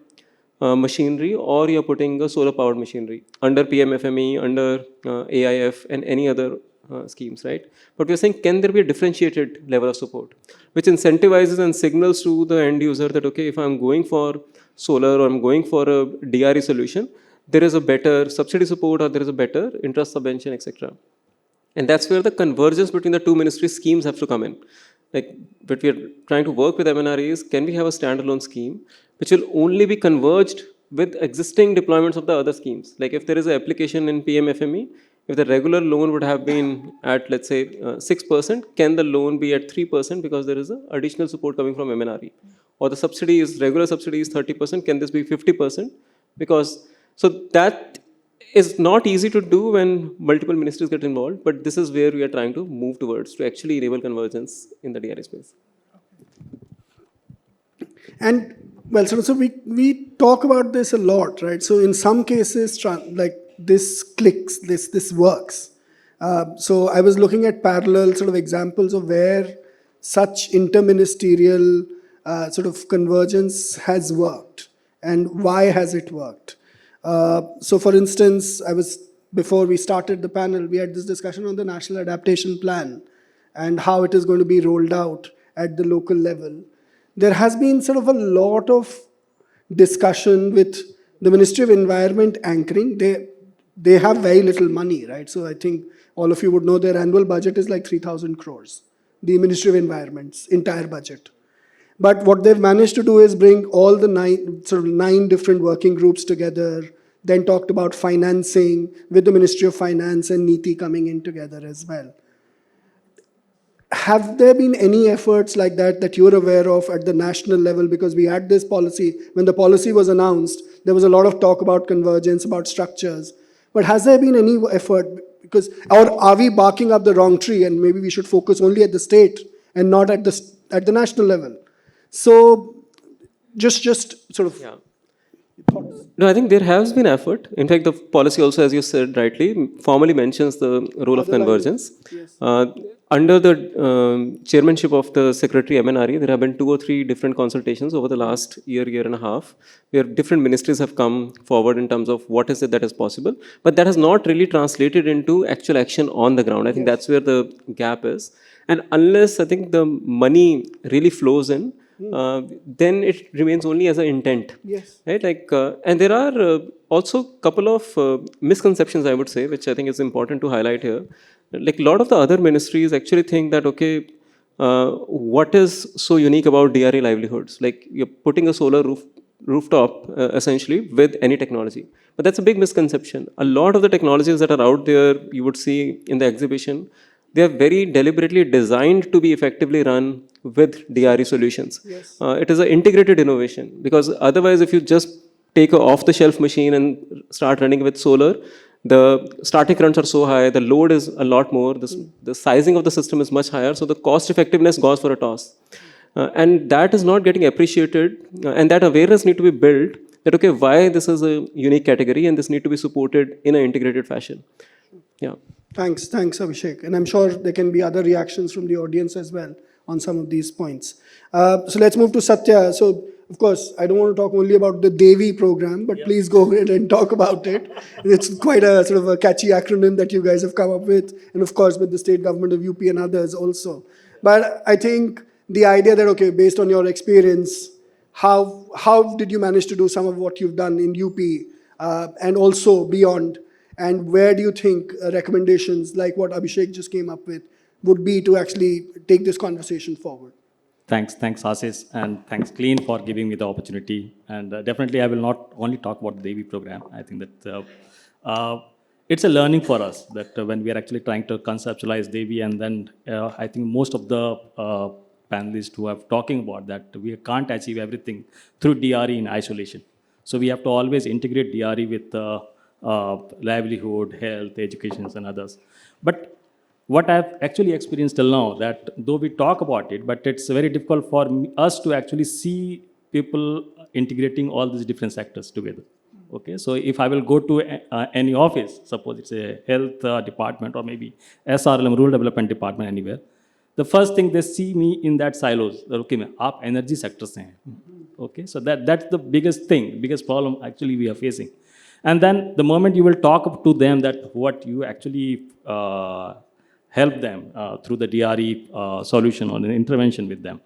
machinery or you're putting a solar-powered machinery under PMFME, under AIF and any other schemes, right? But we're saying, can there be a differentiated level of support, which incentivizes and signals to the end user that, okay, if I'm going for solar or I'm going for a DRE solution, there is a better subsidy support or there is a better interest subvention, etc. And that's where the convergence between the two ministry schemes have to come in. Like, but we are trying to work with MNRE is, can we have a standalone scheme which will only be converged with existing deployments of the other schemes? Like if there is an application in PMFME, if the regular loan would have been at, let's say, 6%, can the loan be at 3% because there is additional support coming from MNRE? Or the subsidy is, regular subsidy is 30%, can this be 50%? Because, so that is not easy to do when multiple ministries get involved, but this is where we are trying to move towards to actually enable convergence in the DRE space. And well, so we talk about this a lot, right? So in some cases, like this clicks, this works. So I was looking at parallel sort of examples of where such interministerial sort of convergence has worked and why has it worked. So for instance, I was before we started the panel, we had this discussion on the National Adaptation Plan and how it is going to be rolled out at the local level. There has been sort of a lot of discussion with the Ministry of Environment anchoring. They have very little money, right? So I think all of you would know their annual budget is like 3,000 crores, the Ministry of Environment's entire budget. But what they've managed to do is bring all the nine different working groups together, then talked about financing with the Ministry of Finance and NITI coming in together as well. Have there been any efforts like that that you're aware of at the national level? Because we had this policy, when the policy was announced, there was a lot of talk about convergence, about structures. But has there been any effort? Because, or are we barking up the wrong tree and maybe we should focus only at the state and not at the national level? So just sort of thoughts. No, I think there has been effort. In fact, the policy also, as you said rightly, formally mentions the role of convergence. Yes. Under the chairmanship of the Secretary MNRE, there have been 2 or 3 different consultations over the last year and a half, where different ministries have come forward in terms of what is it that is possible. But that has not really translated into actual action on the ground. I think that's where the gap is. And unless I think the money really flows in, then it remains only as an intent. Yes. Right? Like, and there are also a couple of misconceptions, I would say, which I think is important to highlight here. Like a lot of the other ministries actually think that, okay, what is so unique about DRE livelihoods? Like you're putting a solar rooftop essentially with any technology. But that's a big misconception. A lot of the technologies that are out there, you would see in the exhibition, they are very deliberately designed to be effectively run with DRE solutions. Yes. It is an integrated innovation, because otherwise if you just take an off-the-shelf machine and start running with solar, the starting currents are so high, the load is a lot more, the sizing of the system is much higher, so the cost effectiveness goes for a toss. And that is not getting appreciated, and that awareness need to be built that, okay, why this is a unique category and this need to be supported in an integrated fashion. Yeah. Thanks, Abhishek. And I'm sure there can be other reactions from the audience as well on some of these points. So let's move to Satya. So, of course, I don't want to talk only about the DEVI program, but please go ahead and talk about it. It's quite a sort of a catchy acronym that you guys have come up with, and of course with the state government of UP and others also. But I think the idea that, okay, based on your experience, how did you manage to do some of what you've done in UP and also beyond? And where do you think recommendations like what Abhishek just came up with would be to actually take this conversation forward? Thanks, Ashish, and thanks Clean for giving me the opportunity. And definitely I will not only talk about the DEVI program. I think that it's a learning for us that when we are actually trying to conceptualize DEVI, and then I think most of the panelists who are talking about that we can't achieve everything through DRE in isolation. So we have to always integrate DRE with livelihood, health, education, and others. But what I've actually experienced till now, that though we talk about it, but it's very difficult for us to actually see people integrating all these different sectors together. Okay, so if I will go to any office, suppose it's a health department or maybe SRLM, rural development department, anywhere, the first thing they see me in that silos, okay, aap energy sectors hain. Okay, so that's the biggest thing, biggest problem actually we are facing. And then the moment you will talk to them that what you actually help them through the DRE solution or an intervention with them,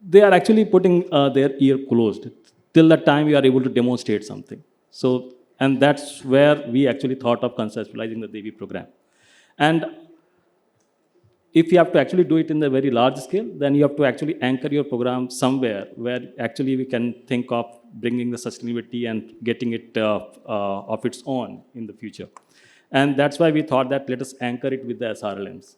they are actually putting their ear closed till the time you are able to demonstrate something. So, and that's where we actually thought of conceptualizing the DEVI program. And if you have to actually do it in a very large scale, then you have to actually anchor your program somewhere where actually we can think of bringing the sustainability and getting it of its own in the future. And that's why we thought that let us anchor it with the SRLMs.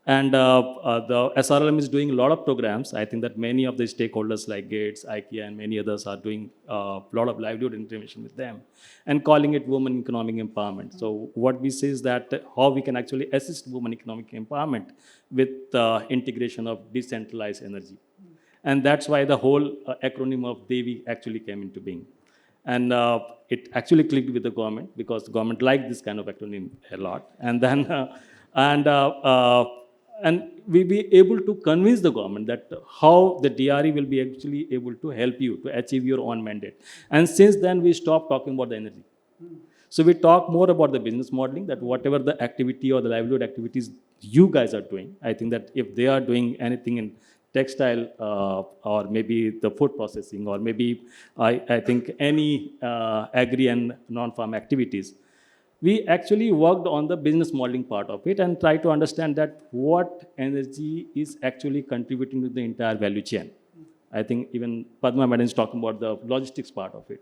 And the SRLM is doing a lot of programs. I think that many of the stakeholders like Gates, IKEA, and many others are doing a lot of livelihood intervention with them and calling it women economic empowerment. So what we say is that how we can actually assist women economic empowerment with the integration of decentralized energy. And that's why the whole acronym of DEVI actually came into being. And it actually clicked with the government because the government liked this kind of acronym a lot. And then, and we be able to convince the government that how the DRE will be actually able to help you to achieve your own mandate. And since then, we stopped talking about the energy. So we talk more about the business modeling, that whatever the activity or the livelihood activities you guys are doing, I think that if they are doing anything in textile or maybe the food processing, or maybe I think any agri and non-farm activities, we actually worked on the business modeling part of it and tried to understand that what energy is actually contributing to the entire value chain. I think even Padma Madam is talking about the logistics part of it.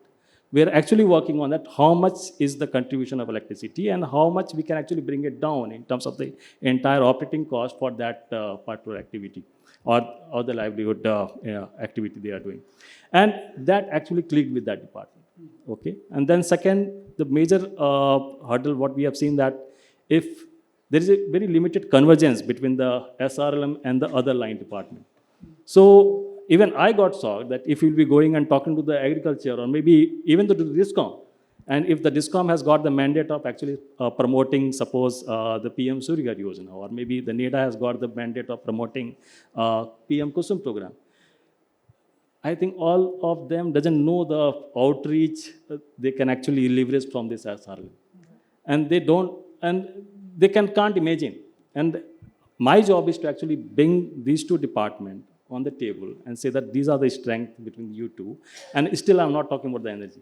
We are actually working on that, how much is the contribution of electricity and how much we can actually bring it down in terms of the entire operating cost for that particular activity or the livelihood activity they are doing. And that actually clicked with that department. Okay. And then second, the major hurdle, what we have seen that if there is a very limited convergence between the SRLM and the other line department. So even I got shocked that if you'll be going and talking to the agriculture or maybe even to the DISCOM, and if the DISCOM has got the mandate of actually promoting, suppose, the PM Surya Ghar Yojana, or maybe the NEDA has got the mandate of promoting PM Kusum program, I think all of them doesn't know the outreach they can actually leverage from this SRL. And they don't, and they can't imagine. And my job is to actually bring these two departments on the table and say that these are the strengths between you two. And still I'm not talking about the energy.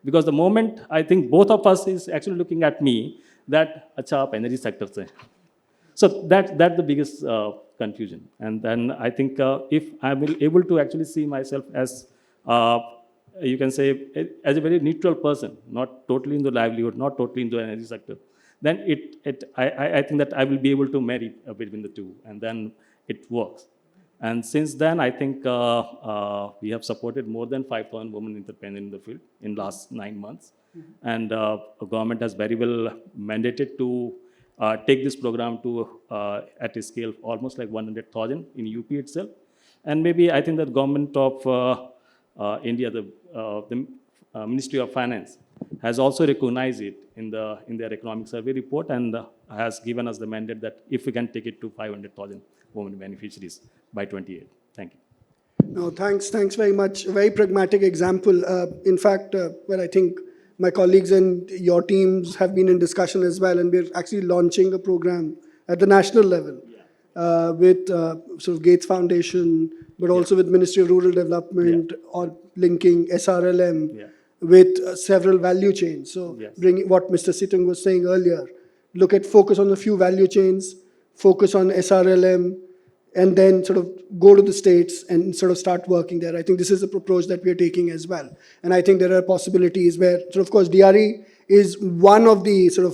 Because the moment I think both of us is actually looking at me that, acha, aap energy sector se. So that's the biggest confusion. And then I think if I'm able to actually see myself as, you can say, as a very neutral person, not totally in the livelihood, not totally in the energy sector, then I think that I will be able to marry between the two, and then it works. And since then, I think we have supported more than 5,000 women independent in the field in last 9 months. Mm-hmm. And the government has very well mandated to take this program to at a scale almost like 100,000 in UP itself. And maybe I think that government of India, the Ministry of Finance, has also recognized it in their economic survey report, and has given us the mandate that if we can take it to 500,000 women beneficiaries by 28. Thank you. No, thanks very much. A very pragmatic example. In fact, well, I think my colleagues and your teams have been in discussion as well, and we're actually launching a program at the national level with sort of Gates Foundation, but also with Ministry of Rural Development, or linking SRLM with several value chains. So bringing what Mr. Sittung was saying earlier, focus on a few value chains, focus on SRLM, and then sort of go to the states and sort of start working there. I think this is the approach that we are taking as well. And I think there are possibilities where, so of course, DRE is one of the sort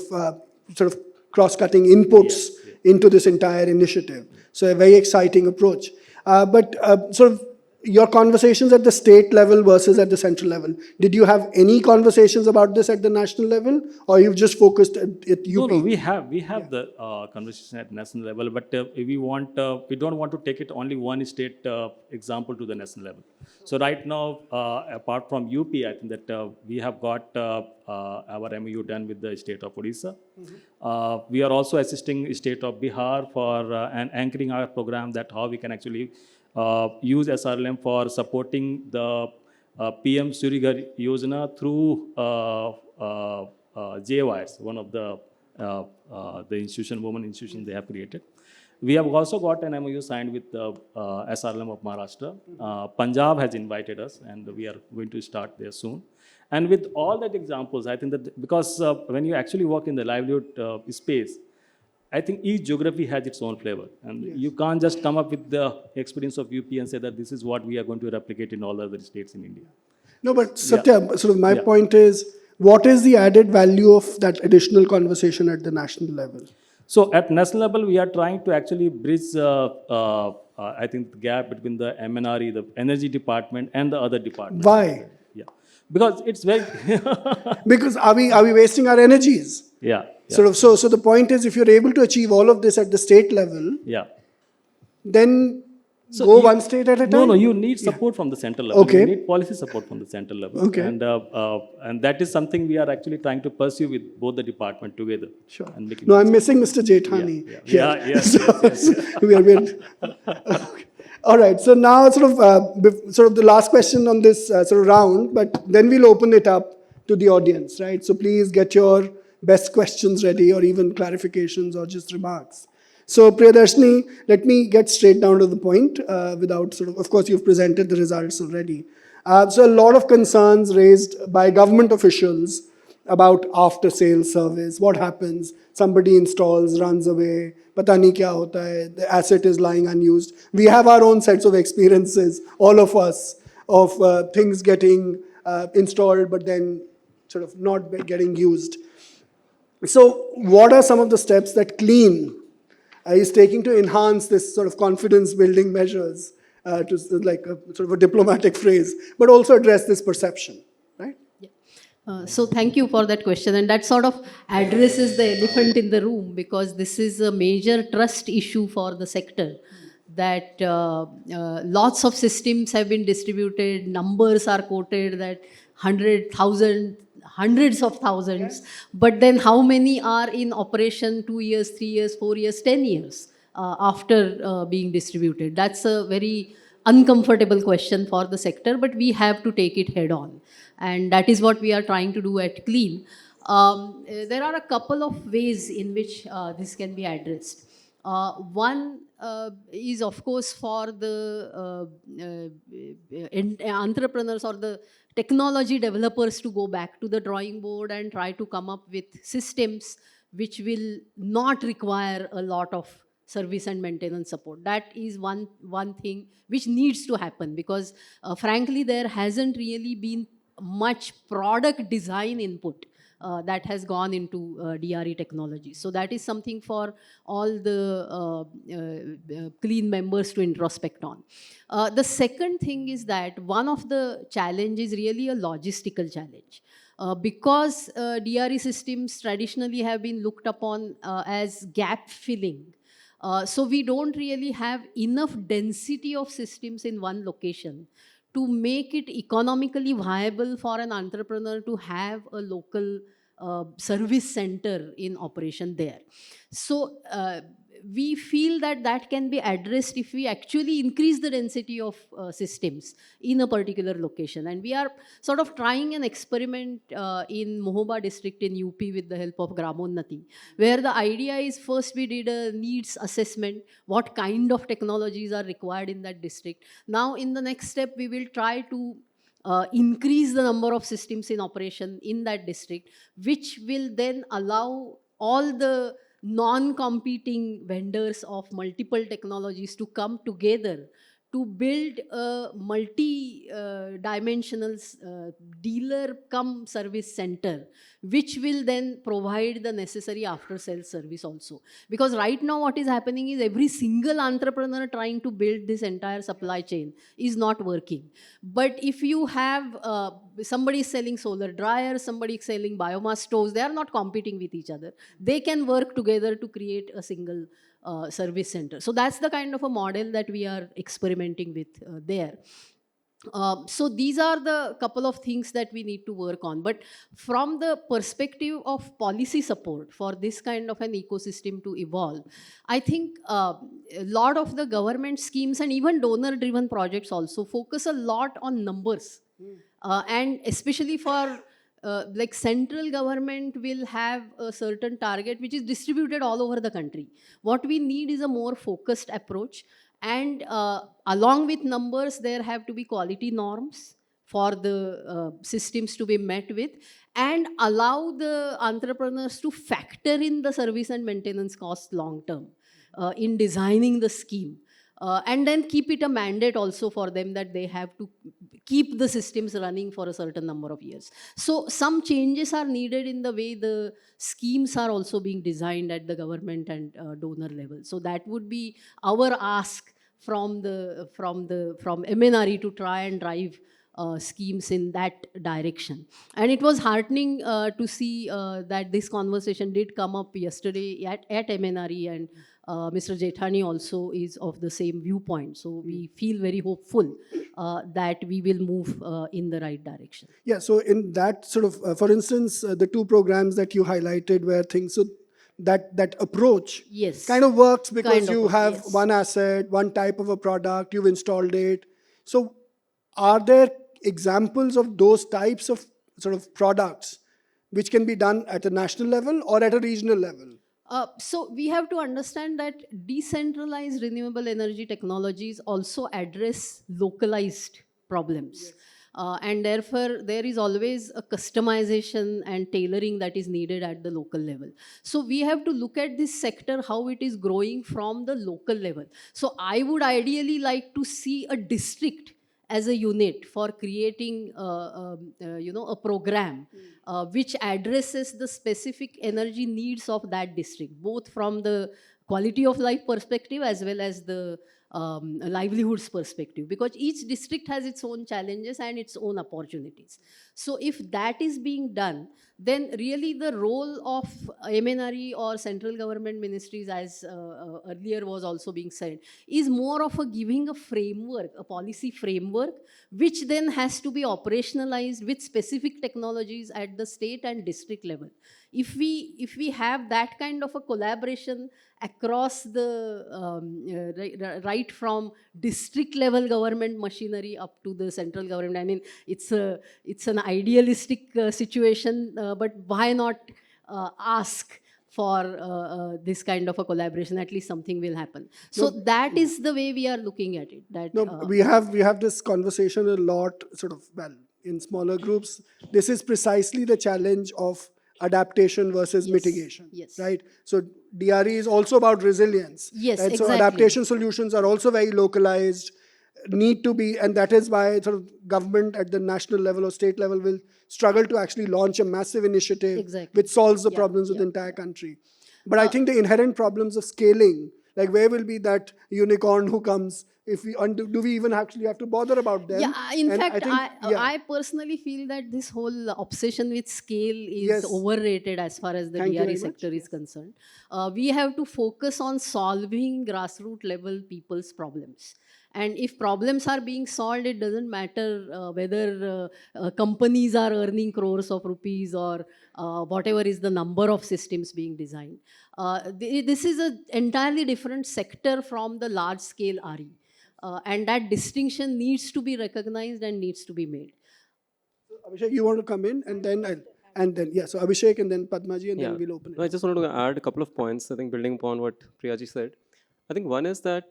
of cross-cutting inputs into this entire initiative. So a very exciting approach. But sort of your conversations at the state level versus at the central level, did you have any conversations about this at the national level, or you've just focused at UP? No, we have the conversation at national level, but we don't want to take it only one state example to the national level. So right now, apart from UP, I think that we have got our MOU done with the state of Odisha. Mm-hmm. We are also assisting state of Bihar for and anchoring our program that how we can actually use SRLM for supporting the PM Surya Ghar Yojana through JWIRES, one of the institution, women institution they have created. We have also got an MOU signed with the SRLM of Maharashtra. Punjab has invited us, and we are going to start there soon. And with all that examples, I think that because when you actually work in the livelihood space, I think each geography has its own flavor, and you can't just come up with the experience of UP and say that this is what we are going to replicate in all the other states in India. No, but Satya, sort of my point is, what is the added value of that additional conversation at the national level? So at national level, we are trying to actually bridge, I think, the gap between the MNRE, the energy department, and the other departments. Why? Yeah, because it's very... Because are we wasting our energies? Yeah. Sort of. So the point is, if you're able to achieve all of this at the state level, then go one state at a time. No, you need support from the central level. Okay. You need policy support from the central level. Okay. And that is something we are actually trying to pursue with both the department together. Sure. And no, I'm missing Mr. Jethani. Yes. We are okay. All right. So now, sort of the last question on this sort of round, but then we'll open it up to the audience, right? So please get your best questions ready, or even clarifications or just remarks. So Priyadarshini, let me get straight down to the point without of course, you've presented the results already. So a lot of concerns raised by government officials about after-sales service. What happens? Somebody installs, runs away, pata nahi kya hota hai, the asset is lying unused. We have our own sets of experiences, all of us, of things getting installed but then sort of not getting used. So what are some of the steps that Clean is taking to enhance this sort of confidence building measures, to like a sort of a diplomatic phrase, but also address this perception, right? So thank you for that question, and that sort of addresses the elephant in the room, because this is a major trust issue for the sector, that lots of systems have been distributed, numbers are quoted that 100,000, hundreds of thousands, but then how many are in operation 2 years, 3 years, 4 years, 10 years after being distributed? That's a very uncomfortable question for the sector, but we have to take it head on. And that is what we are trying to do at Clean. There are a couple of ways in which this can be addressed. One is, of course, for the entrepreneurs or the technology developers to go back to the drawing board and try to come up with systems which will not require a lot of service and maintenance support. That is one thing which needs to happen, because frankly, there hasn't really been much product design input that has gone into DRE technology. So that is something for all the Clean members to introspect on. The second thing is that one of the challenges is really a logistical challenge. Because DRE systems traditionally have been looked upon as gap filling. So we don't really have enough density of systems in one location to make it economically viable for an entrepreneur to have a local service center in operation there. So we feel that that can be addressed if we actually increase the density of systems in a particular location. And we are sort of trying an experiment in Mohoba district in UP with the help of Gramonnati, where the idea is, first we did a needs assessment, what kind of technologies are required in that district. Now in the next step, we will try to increase the number of systems in operation in that district, which will then allow all the non-competing vendors of multiple technologies to come together to build a multi-dimensional dealer cum service center, which will then provide the necessary after-sales service also. Because right now what is happening is every single entrepreneur trying to build this entire supply chain is not working. But if you have somebody selling solar dryers, somebody selling biomass stoves, they are not competing with each other. They can work together to create a single service center. So that's the kind of a model that we are experimenting with there. So these are the couple of things that we need to work on. But from the perspective of policy support for this kind of an ecosystem to evolve, I think a lot of the government schemes and even donor-driven projects also focus a lot on numbers. And especially for like central government will have a certain target which is distributed all over the country. What we need is a more focused approach, and along with numbers there have to be quality norms for the systems to be met with, and allow the entrepreneurs to factor in the service and maintenance costs long term in designing the scheme. And then keep it a mandate also for them that they have to keep the systems running for a certain number of years. So some changes are needed in the way the schemes are also being designed at the government and donor level. So that would be our ask from MNRE to try and drive schemes in that direction. And it was heartening to see that this conversation did come up yesterday at MNRE, and Mr. Jethani also is of the same viewpoint. So we feel very hopeful that we will move in the right direction. Yeah, so in that sort of, for instance, the two programs that you highlighted were things, so that approach Yes. kind of works because Kind of you works, have yes. one asset, one type of a product, you've installed it. So are there examples of those types of sort of products which can be done at a national level or at a regional level? So we have to understand that decentralized renewable energy technologies also address localized problems. And therefore, there is always a customization and tailoring that is needed at the local level. So we have to look at this sector, how it is growing from the local level. So I would ideally like to see a district as a unit for creating a program which addresses the specific energy needs of that district, both from the quality of life perspective as well as the livelihoods perspective, because each district has its own challenges and its own opportunities. So if that is being done, then really the role of MNRE or central government ministries, as earlier was also being said, is more of a giving a framework, a policy framework, which then has to be operationalized with specific technologies at the state and district level. If we have that kind of a collaboration across the right from district level government machinery up to the central government, I mean, it's an idealistic situation, but why not ask for this kind of a collaboration? At least something will happen. So that is the way we are looking at it. That No, we have this conversation a lot, sort of, well, in smaller groups. This is precisely the challenge of adaptation versus mitigation, yes. right? So DRE is also about resilience. Yes, right? So exactly. adaptation solutions are also very localized, need to be, and that is why sort of government at the national level or state level will struggle to actually launch a massive initiative Exactly. which solves the problems of the entire country. But I think the inherent problems of scaling, like where will be that unicorn who comes, if we do we even actually have to bother about them? Yeah, in And fact, think, I personally feel that this whole obsession with scale is Yes. overrated as far as the Thank you DRE very sector much. is concerned. We have to focus on solving grassroots level people's problems. And if problems are being solved, it doesn't matter whether companies are earning crores of rupees or whatever is the number of systems being designed. This is an entirely different sector from the large scale RE. And that distinction needs to be recognized and needs to be made. Abhishek, you want to come in, and then yeah. So Abhishek and then Padmaji, and then we'll open it. No, I just wanted to add a couple of points, I think, building upon what Priyaji said. I think one is that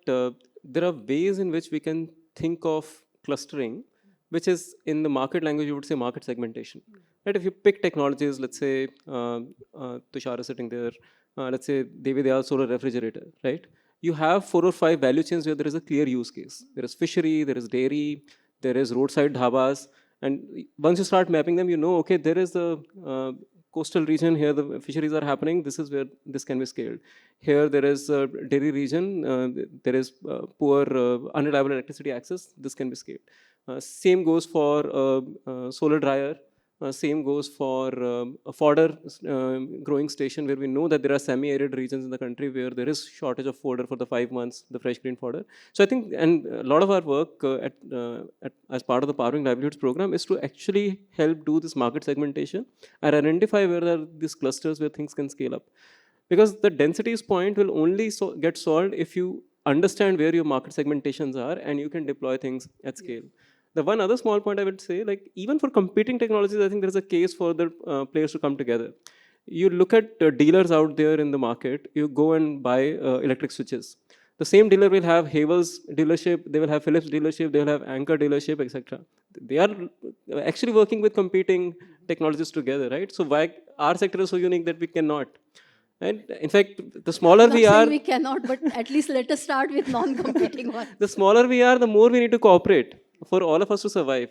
there are ways in which we can think of clustering, which is, in the market language, you would say market segmentation. Right? If you pick technologies, let's say Tushar is sitting there, let's say Devi Dayal solar refrigerator, right? You have 4 or 5 value chains where there is a clear use case. There is fishery, there is dairy, there is roadside dhabas, and once you start mapping them, you know, okay, there is the coastal region here, the fisheries are happening, this is where this can be scaled. Here there is a dairy region, there is poor, unreliable electricity access, this can be scaled. Same goes for solar dryer. Same goes for a fodder growing station, where we know that there are semi-arid regions in the country where there is shortage of fodder for the 5 months, the fresh green fodder. So I think, and a lot of our work as part of the Powering Livelihoods program is to actually help do this market segmentation and identify where there are these clusters where things can scale up. Because the densities point will only get solved if you understand where your market segmentations are and you can deploy things at scale. The one other small point I would say, like, even for competing technologies, I think there is a case for the players to come together. You look at dealers out there in the market, you go and buy electric switches. The same dealer will have Havel's dealership, they will have Philips dealership, they will have Anchor dealership, etc. They are actually working with competing technologies together, right? So why our sector is so unique that we cannot? And in fact, the smaller I'm not we are, saying we cannot, but at least let us start with non-competing ones. the smaller we are, the more we need to cooperate for all of us to survive.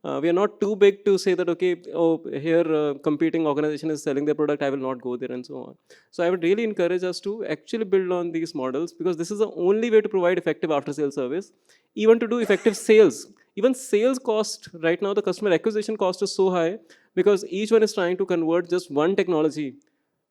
We are not too big to say that, okay, oh, here competing organization is selling their product, I will not go there, and so on. So I would really encourage us to actually build on these models, because this is the only way to provide effective after-sales service, even to do effective sales. Even sales cost, right now the customer acquisition cost is so high because each one is trying to convert just one technology.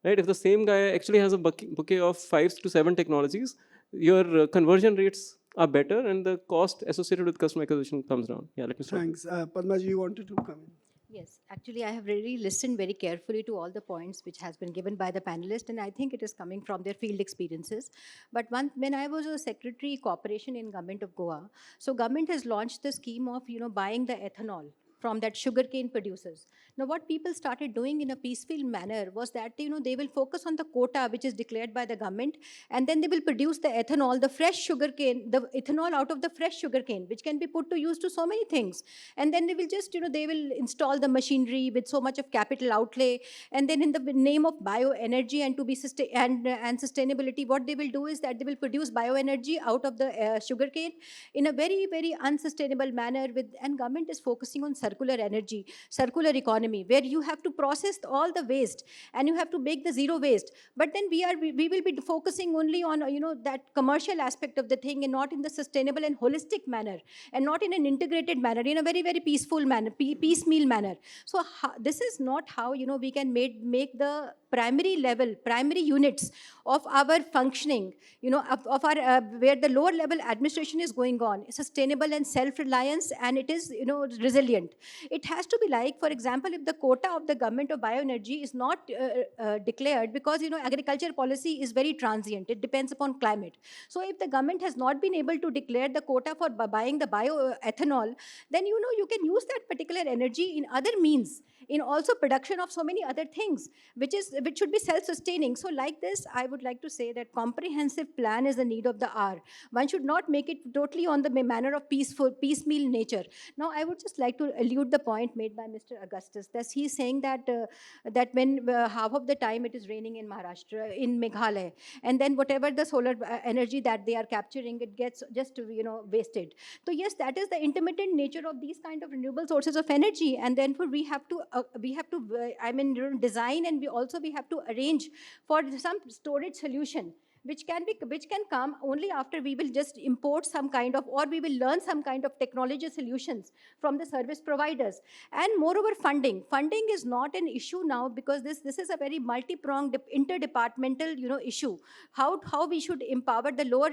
Right? If the same guy actually has a bouquet of 5 to 7 technologies, your conversion rates are better and the cost associated with customer acquisition comes down. Yeah, let me stop. Thanks. Padmaji, you wanted to come in? Yes, actually, I have really listened very carefully to all the points which has been given by the panelists, and I think it is coming from their field experiences. But when I was a secretary cooperation in government of Goa, so government has launched the scheme of buying the ethanol from that sugarcane producers. Now, what people started doing in a peaceful manner was that, they will focus on the quota which is declared by the government, and then they will produce the ethanol, the fresh sugarcane, the ethanol out of the fresh sugarcane, which can be put to use to so many things. And then they will just, they will install the machinery with so much of capital outlay. And then in the name of bioenergy and to be and sustainability, what they will do is that they will produce bioenergy out of the sugarcane in a very, very unsustainable manner. And government is focusing on circular energy, circular economy, where you have to process all the waste and you have to make the zero waste. But then we will be focusing only on that commercial aspect of the thing, and not in the sustainable and holistic manner, and not in an integrated manner, in a very, very peaceful manner, piecemeal manner. So this is not how we can make the primary units of our functioning, of our where the lower level administration is going on, sustainable and self-reliance, and it is resilient. It has to be like, for example, if the quota of the government of bioenergy is not declared, because agriculture policy is very transient, it depends upon climate. So if the government has not been able to declare the quota for buying the bioethanol, then you can use that particular energy in other means, in also production of so many other things, which should be self-sustaining. So like this, I would like to say that comprehensive plan is the need of the hour. One should not make it totally on the manner of piecemeal nature. Now, I would just like to allude the point made by Mr. Augustus, that he's saying that that when half of the time it is raining in Maharashtra, in Meghalaya, and then whatever the solar energy that they are capturing, it gets just wasted. So yes, that is the intermittent nature of these kind of renewable sources of energy, and therefore we have to design, and we have to arrange for some storage solution, which can come only after we will just import some kind of, or we will learn some kind of technology solutions from the service providers. And moreover, funding is not an issue now, because this is a very multi-pronged interdepartmental issue, how we should empower the lower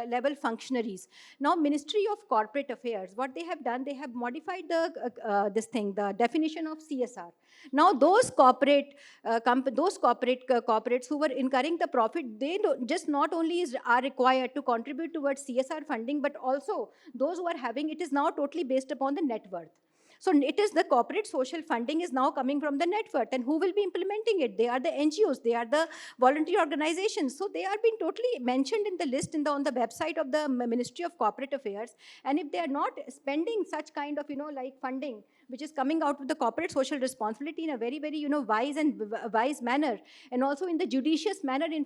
level functionaries. Now, Ministry of Corporate Affairs, what they have done, they have modified the definition of CSR. Now, those corporates who were incurring the profit, they just not only are required to contribute towards CSR funding, but also those who are having it is now totally based upon the net worth. So it is the corporate social funding is now coming from the net worth, and who will be implementing it? They are the NGOs, they are the voluntary organizations. So they are being totally mentioned in the list on the website of the Ministry of Corporate Affairs. And if they are not spending such kind of like funding, which is coming out of the corporate social responsibility in a very, very wise manner, and also in the judicious manner in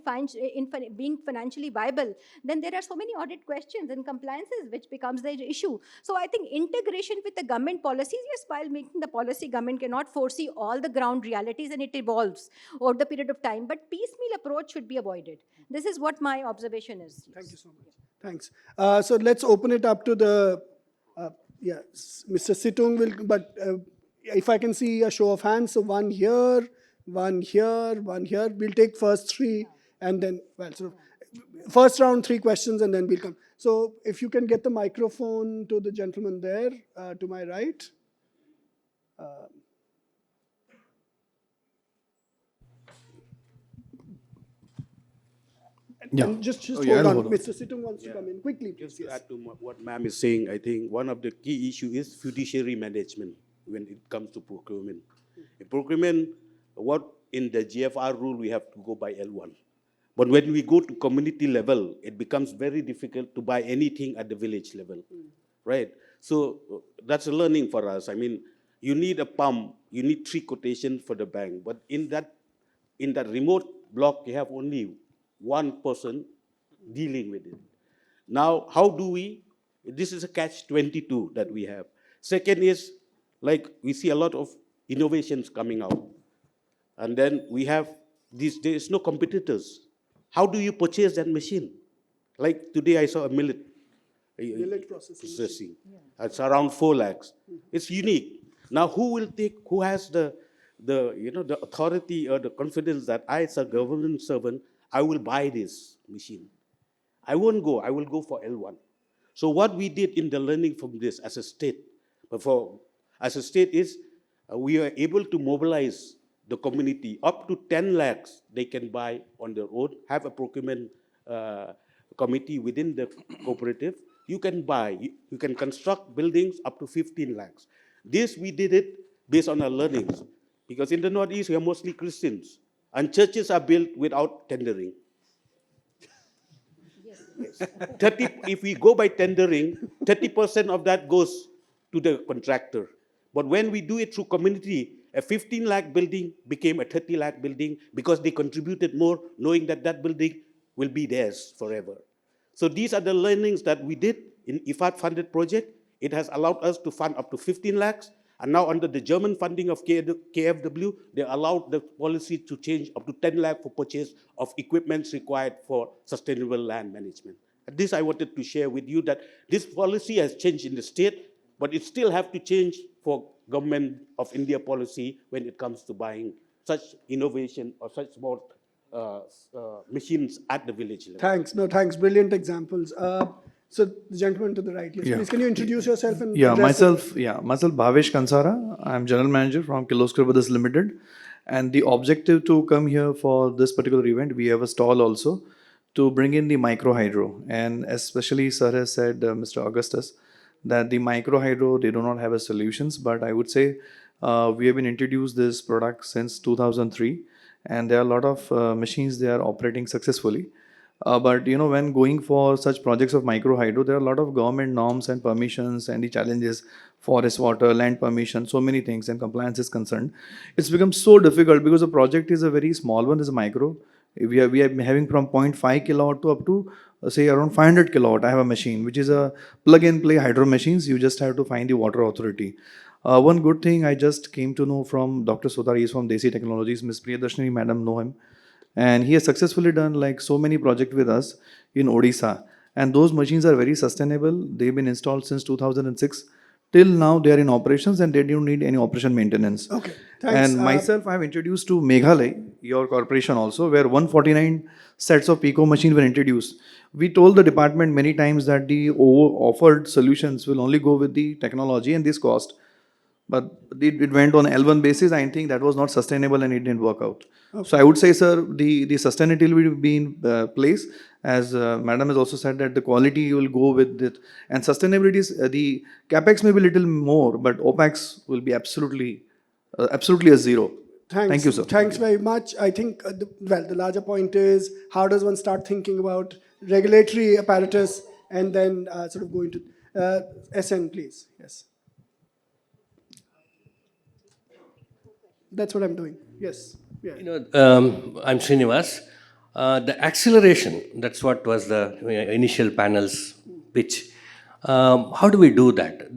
being financially viable, then there are so many audit questions and compliances which becomes the issue. So I think integration with the government policies, yes, while making the policy, government cannot foresee all the ground realities, and it evolves over the period of time, but piecemeal approach should be avoided. This is what my observation is. Thank you so much. Thanks. So let's open it up to the, Mr. Situng will, but if I can see a show of hands, so one here, one here, one here. We'll take first three, and then, first round 3 questions, and then we'll come. So if you can get the microphone to the gentleman there, to my right. And just hold on. Mr. Situng wants to come in quickly, please. Just to add to what ma'am is saying, I think one of the key issues is fiduciary management when it comes to procurement. In procurement, what in the GFR rule, we have to go by L1. But when we go to community level, it becomes very difficult to buy anything at the village level, right? So that's a learning for us. I mean, you need a pump, you need 3 quotations for the bank, but in that remote block, you have only one person dealing with it. Now, how do we, this is a catch-22 that we have. Second is, like, we see a lot of innovations coming out. And then we have these, there is no competitors. How do you purchase that machine? Like today I saw a millet processing. Yeah. It's around 4 lakhs. It's unique. Now who has the authority or the confidence that I, as a government servant, I will buy this machine? I won't go. I will go for L1. So what we did in the learning from this as a state, is we are able to mobilize the community up to 10 lakhs they can buy on their own, have a procurement committee within the cooperative. You can buy, you can construct buildings up to 15 lakhs. This we did it based on our learnings, because in the Northeast, we are mostly Christians, and churches are built without tendering. Yes. 30, if we go by tendering, 30% of that goes to the contractor. But when we do it through community, a 15 lakh building became a 30 lakh building because they contributed more, knowing that that building will be theirs forever. So these are the learnings that we did in IFAD-funded project. It has allowed us to fund up to 15 lakhs. And now under the German funding of KfW, they allowed the policy to change up to 10 lakh for purchase of equipments required for sustainable land management. And this I wanted to share with you, that this policy has changed in the state, but it still have to change for government of India policy when it comes to buying such innovation or such small machines at the village level. Thanks. No, thanks. Brilliant examples. So the gentleman to the right, yes. Yeah. Please, can you introduce yourself and Myself Bhavesh Kansara. I'm general manager from Kirloskar Brothers Limited. And the objective to come here for this particular event, we have a stall also to bring in the micro hydro. And especially sir has said, Mr. Augustus, that the micro hydro, they do not have a solutions, but I would say we have been introduced this product since 2003, and there are a lot of machines they are operating successfully. But when going for such projects of micro hydro, there are a lot of government norms and permissions and the challenges, forest, water, land permission, so many things, and compliance is concerned. It's become so difficult because the project is a very small one, is a micro. We are having from 0.5 kilowatt to up to say around 500 kilowatt. I have a machine which is a plug and play hydro machines. You just have to find the water authority. One good thing I just came to know from Dr. Sodari is from Desi Technologies. Ms. Priyadarshini madam know him. And he has successfully done like so many projects with us in Odisha. And those machines are very sustainable. They've been installed since 2006. Till now, they are in operations and they don't need any operation maintenance. Okay, thanks. And myself, I have introduced to Meghalaya, your corporation also, where 149 sets of Pico machines were introduced. We told the department many times that the offered solutions will only go with the technology and this cost. But it went on L1 basis. I think that was not sustainable and it didn't work out. Okay. So I would say, sir, the sustainability will be in place. As madam has also said that the quality will go with it. And sustainability is, the capex may be a little more, but OPEX will be absolutely a zero. Thanks. Thank you, sir. Thanks very much. I think, the larger point is, how does one start thinking about regulatory apparatus and then sort of go into SN, please. Yes. That's what I'm doing. Yes. Yeah. I'm Srinivas. The acceleration, that's what was the initial panel's pitch. How do we do that?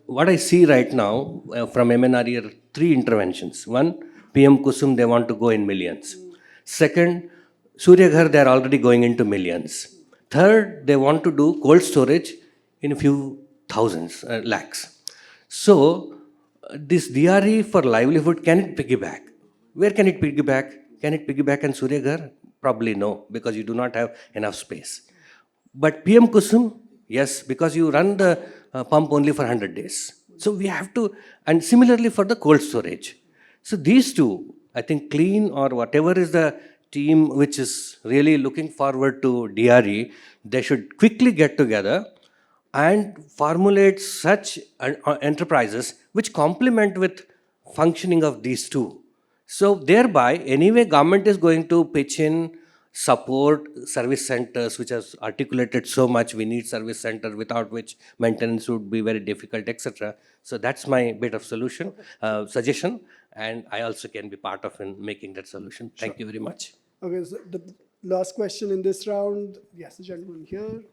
What I see right now from MNRE are 3 interventions. One, PM Kusum, they want to go in millions. Second, Surya Ghar, they are already going into millions. Third, they want to do cold storage in a few thousands, lakhs. So, this DRE for livelihood, can it piggyback? Where can it piggyback? Can it piggyback in Surya Ghar? Probably no, because you do not have enough space. But PM Kusum, yes, because you run the pump only for 100 days. So we have to, and similarly for the cold storage. So these two, I think Clean or whatever is the team which is really looking forward to DRE, they should quickly get together and formulate such enterprises which complement with functioning of these two. So thereby, anyway, government is going to pitch in, support service centers, which has articulated so much, we need service center, without which maintenance would be very difficult, etc. So that's my bit of suggestion, and I also can be part of in making that solution. Thank you very much. Okay, so the last question in this round. Yes, the gentleman here.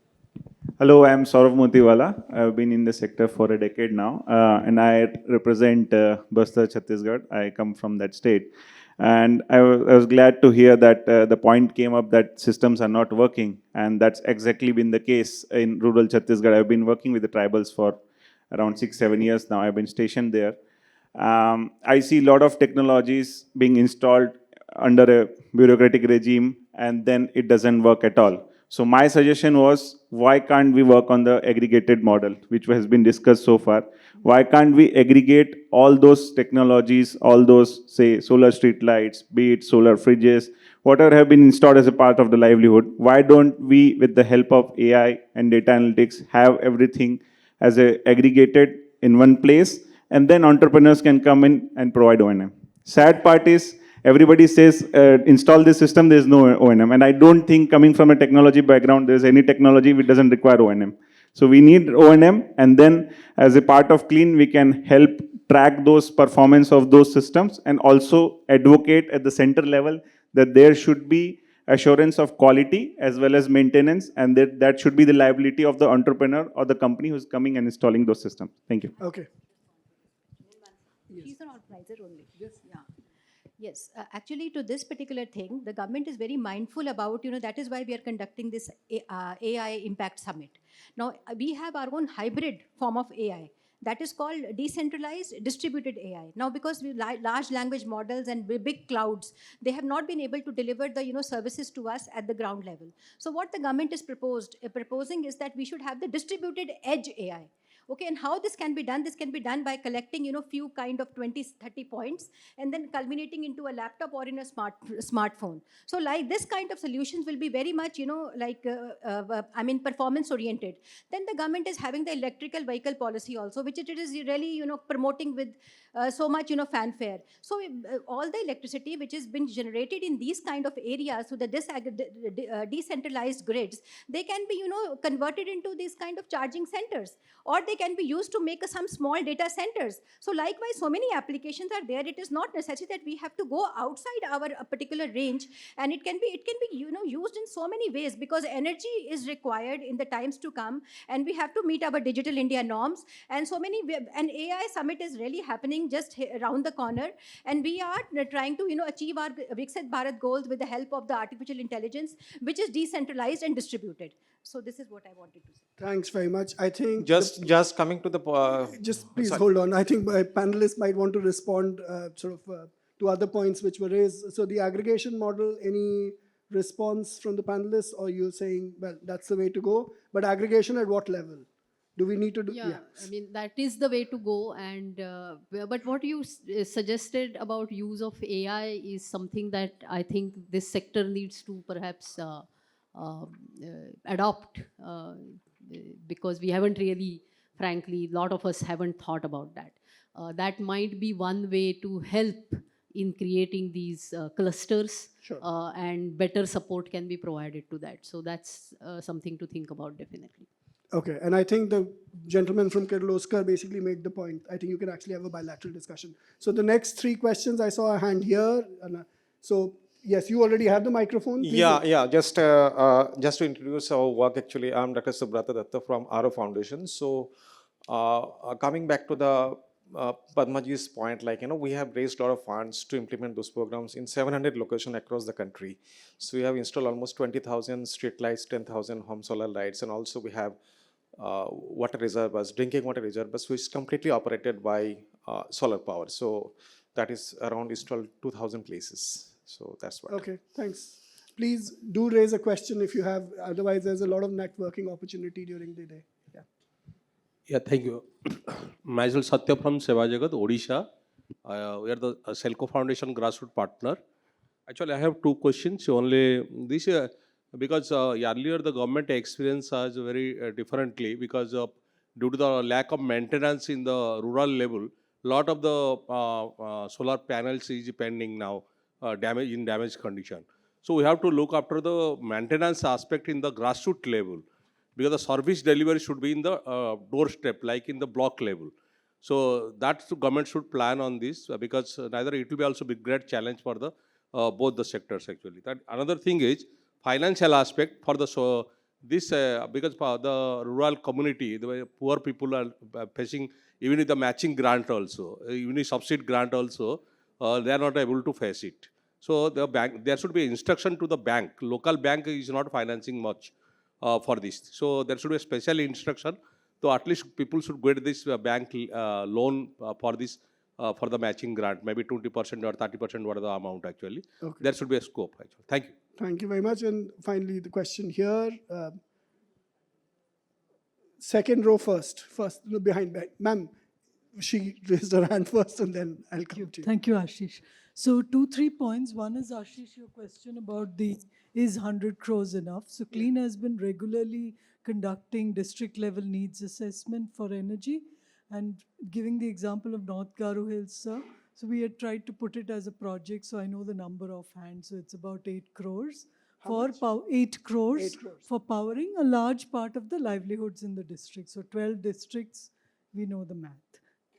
Hello, I am Saurav Motiwala. I've been in the sector for a decade now, and I represent Bastar, Chhattisgarh. I come from that state. And I was glad to hear that the point came up that systems are not working, and that's exactly been the case in rural Chhattisgarh. I've been working with the tribals for around 6-7 years now. I've been stationed there. I see a lot of technologies being installed under a bureaucratic regime, and then it doesn't work at all. So my suggestion was, why can't we work on the aggregated model, which has been discussed so far? Why can't we aggregate all those technologies, all those, say, solar street lights, be it solar fridges, whatever have been installed as a part of the livelihood? Why don't we, with the help of AI and data analytics, have everything as aggregated in one place? and then entrepreneurs can come in and provide O&M. Sad part is, everybody says, install this system, there's no O&M. And I don't think, coming from a technology background, there's any technology which doesn't require O&M. So we need O&M, and then as a part of Clean, we can help track those performance of those systems and also advocate at the center level that there should be assurance of quality as well as maintenance, and that should be the liability of the entrepreneur or the company who's coming and installing those systems. Thank you. Okay. He's an organizer only. Yes. Yeah. Yes, actually to this particular thing, the government is very mindful about, that is why we are conducting this AI Impact Summit. Now, we have our own hybrid form of AI that is called decentralized distributed AI. Now, because we large language models and big clouds, they have not been able to deliver the, services to us at the ground level. So what the government is proposing is that we should have the distributed edge AI. Okay, and how this can be done? This can be done by collecting, few kind of 20, 30 points and then culminating into a laptop or in a smartphone. So like this kind of solutions will be very much, performance oriented. Then the government is having the electrical vehicle policy also, which it is really, promoting with so much, fanfare. So all the electricity which has been generated in these kind of areas, so the decentralized grids, they can be, converted into these kind of charging centers, or they can be used to make some small data centers. So likewise, so many applications are there. It is not necessary that we have to go outside our particular range, and it can be used in so many ways, because energy is required in the times to come, and we have to meet our Digital India norms. And so many, an AI summit is really happening just around the corner, and we are trying to achieve our Viksit Bharat goals with the help of the artificial intelligence, which is decentralized and distributed. So this is what I wanted to say. Thanks very much. I think Just coming to the just please hold on. I think my panelists might want to respond to other points which were raised. So the aggregation model, any response from the panelists, or you're saying, well, that's the way to go, but aggregation at what level? Do we need to do? Yeah, I mean, that is the way to go. And but what you suggested about use of AI is something that I think this sector needs to perhaps adopt, because we haven't really, frankly, a lot of us haven't thought about that. That might be one way to help in creating these clusters, Sure. and better support can be provided to that. So that's something to think about, definitely. Okay, and I think the gentleman from Kirloskar basically made the point. I think you can actually have a bilateral discussion. So the next three questions, I saw a hand here. So yes, you already have the microphone. Please. yeah, just to introduce our work, actually, I'm Dr. Subrata Datta from RO Foundation. So coming back to the Padmaji's point, we have raised a lot of funds to implement those programs in 700 locations across the country. So we have installed almost 20,000 street lights, 10,000 home solar lights, and also we have water reservoirs, drinking water reservoirs, which is completely operated by solar power. So that is around installed 2,000 places. So that's what. Okay, thanks. Please do raise a question if you have. Otherwise, there's a lot of networking opportunity during the day. Yeah. Yeah, thank you. Myself Satya from Seva Jagat, Odisha. We are the Selco Foundation grassroots partner. Actually, I have two questions. Only this because earlier the government experience us very differently, because due to the lack of maintenance in the rural level, lot of the solar panels is pending now, damaged condition. So we have to look after the maintenance aspect in the grassroots level, because the service delivery should be in the doorstep, like in the block level. So that the government should plan on this, because neither it will be also be great challenge for the both the sectors actually. That another thing is financial aspect for the because for the rural community, the way poor people are facing, even with the matching grant also, even with subsidy grant also, they are not able to face it. So the bank, there should be instruction to the bank. Local bank is not financing much for this. So there should be a special instruction. So at least people should get this bank loan for this, for the matching grant, maybe 20% or 30%, what are the amount actually. Okay. There should be a scope actually. Thank you. Thank you very much. And finally, the question here. Second row first. First, no, behind. Ma'am, she raised her hand first, and then I'll come to you. Thank you, Ashish. So 2-3 points. One is, Ashish, your question about is 100 crores enough? So Clean has been regularly conducting district level needs assessment for energy. And giving the example of North Garo Hills, sir, so we had tried to put it as a project, so I know the number offhand, so it's about 8 crores. For 8 crores 8 crores. for powering a large part of the livelihoods in the district. So 12 districts, we know the math,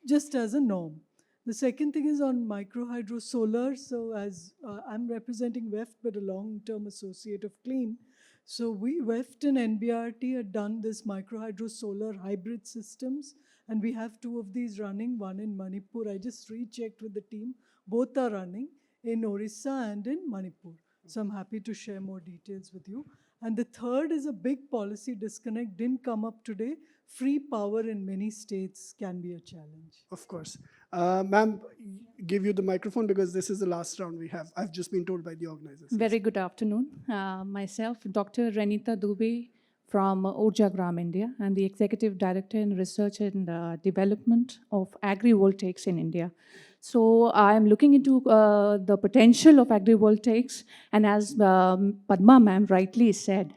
just as a norm. The second thing is on micro hydro solar. So as I'm representing WEFT, but a long-term associate of Clean. So WEFT and NBRT had done this micro hydro solar hybrid systems, and we have 2 of these running, one in Manipur. I just rechecked with the team. Both are running in Orissa and in Manipur. So I'm happy to share more details with you. And the third is a big policy disconnect, didn't come up today. Free power in many states can be a challenge. Of course. Ma'am, give you the microphone because this is the last round we have. I've just been told by the organizers. Very good afternoon. Myself, Dr. Renita Dubey from Urja Gram, India. I'm the Executive Director in Research and Development of Agrivoltaics in India. So I'm looking into the potential of agrivoltaics, and as Padma ma'am rightly said,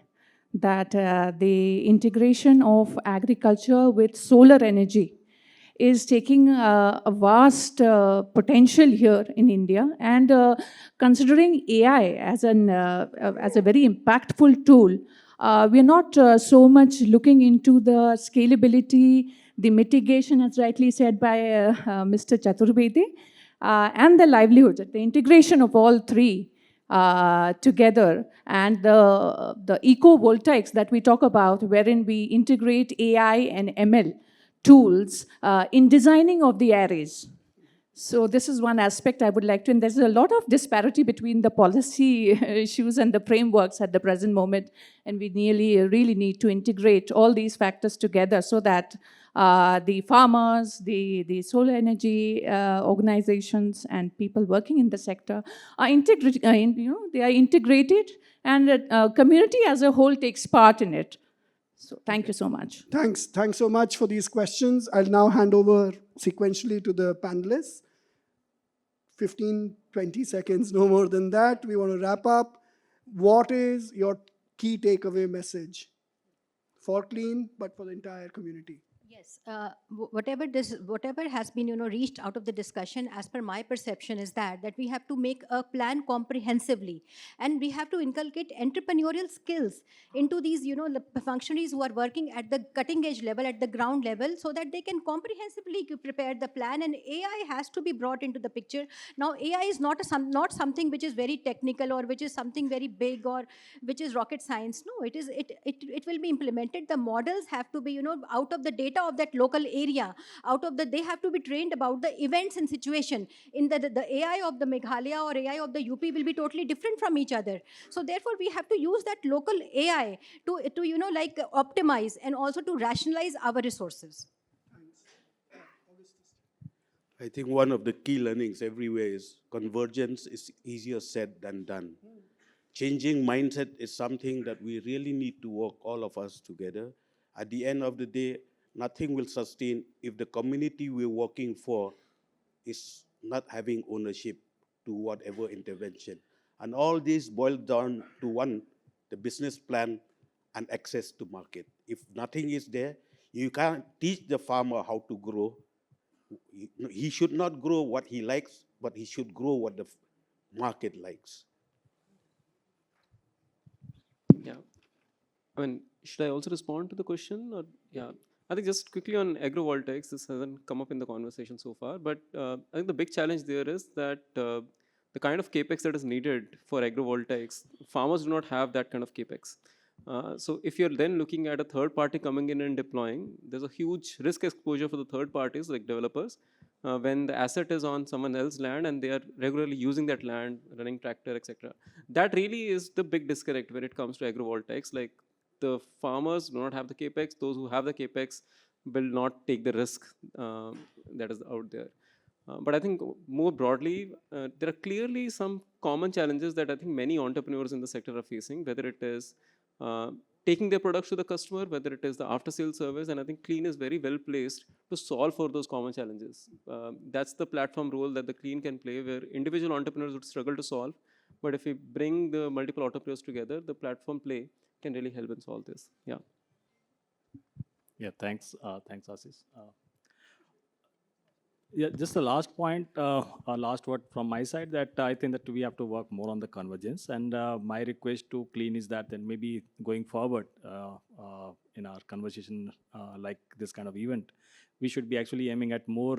that the integration of agriculture with solar energy is taking a vast potential here in India, and considering AI as a very impactful tool, we are not so much looking into the scalability, the mitigation, as rightly said by Mr. Chaturvedi, and the livelihoods, the integration of all three together, and the eco-voltaics that we talk about, wherein we integrate AI and ML tools in designing of the arrays. So this is one aspect I would like to, and there's a lot of disparity between the policy issues and the frameworks at the present moment, and we really need to integrate all these factors together so that the farmers, the solar energy organizations, and people working in the sector are integrated, they are integrated, and the community as a whole takes part in it. So thank you so much. Thanks so much for these questions. I'll now hand over sequentially to the panelists. 15, 20 seconds, no more than that. We want to wrap up. What is your key takeaway message for Clean, but for the entire community? Yes, whatever has been reached out of the discussion, as per my perception, is that we have to make a plan comprehensively, and we have to inculcate entrepreneurial skills into these the functionaries who are working at the cutting edge level, at the ground level, so that they can comprehensively prepare the plan. And AI has to be brought into the picture. Now, AI is not something which is very technical, or which is something very big, or which is rocket science. No, it will be implemented. The models have to be out of the data of that local area, they have to be trained about the events and situation. In the AI of the Meghalaya or AI of the UP will be totally different from each other. So therefore we have to use that local AI to optimize and also to rationalize our resources. I think one of the key learnings everywhere is convergence is easier said than done. Changing mindset is something that we really need to work, all of us together. At the end of the day, nothing will sustain if the community we're working for is not having ownership to whatever intervention. And all this boils down to one, the business plan and access to market. If nothing is there, you can't teach the farmer how to grow. He should not grow what he likes, but he should grow what the market likes. Yeah. I mean, should I also respond to the question? Or, yeah. I think just quickly on agrivoltaics, this hasn't come up in the conversation so far, but I think the big challenge there is that the kind of capex that is needed for agrivoltaics, farmers do not have that kind of capex. So if you're then looking at a third party coming in and deploying, there's a huge risk exposure for the third parties like developers when the asset is on someone else's land and they are regularly using that land, running tractor, etc. That really is the big disconnect when it comes to agrivoltaics. Like, the farmers do not have the capex. Those who have the capex will not take the risk that is out there. But I think more broadly, there are clearly some common challenges that I think many entrepreneurs in the sector are facing, whether it is taking their products to the customer, whether it is the after-sales service, and I think Clean is very well placed to solve for those common challenges. That's the platform role that the Clean can play, where individual entrepreneurs would struggle to solve, but if we bring the multiple entrepreneurs together, the platform play can really help in solve this. Yeah. Yeah, thanks, Ashish. Yeah, just the last point, last word from my side, that I think that we have to work more on the convergence. And my request to Clean is that then maybe going forward in our conversation like this kind of event, we should be actually aiming at more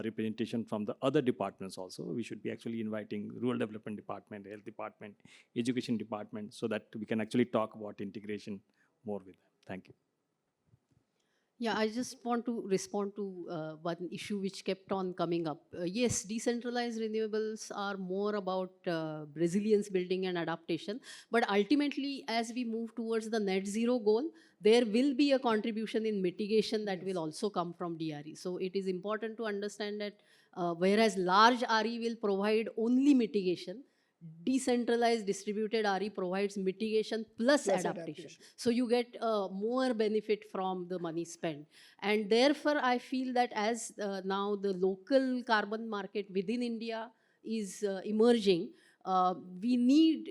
representation from the other departments also. We should be actually inviting rural development department, health department, education department, so that we can actually talk about integration more with them. Thank you. Yeah, I just want to respond to one issue which kept on coming up. Yes, decentralized renewables are more about resilience building and adaptation. But ultimately, as we move towards the net zero goal, there will be a contribution in mitigation that will also come from DRE. So it is important to understand that whereas large RE will provide only mitigation, decentralized distributed RE provides mitigation plus adaptation. So you get more benefit from the money spent. And therefore, I feel that as now the local carbon market within India is emerging, we need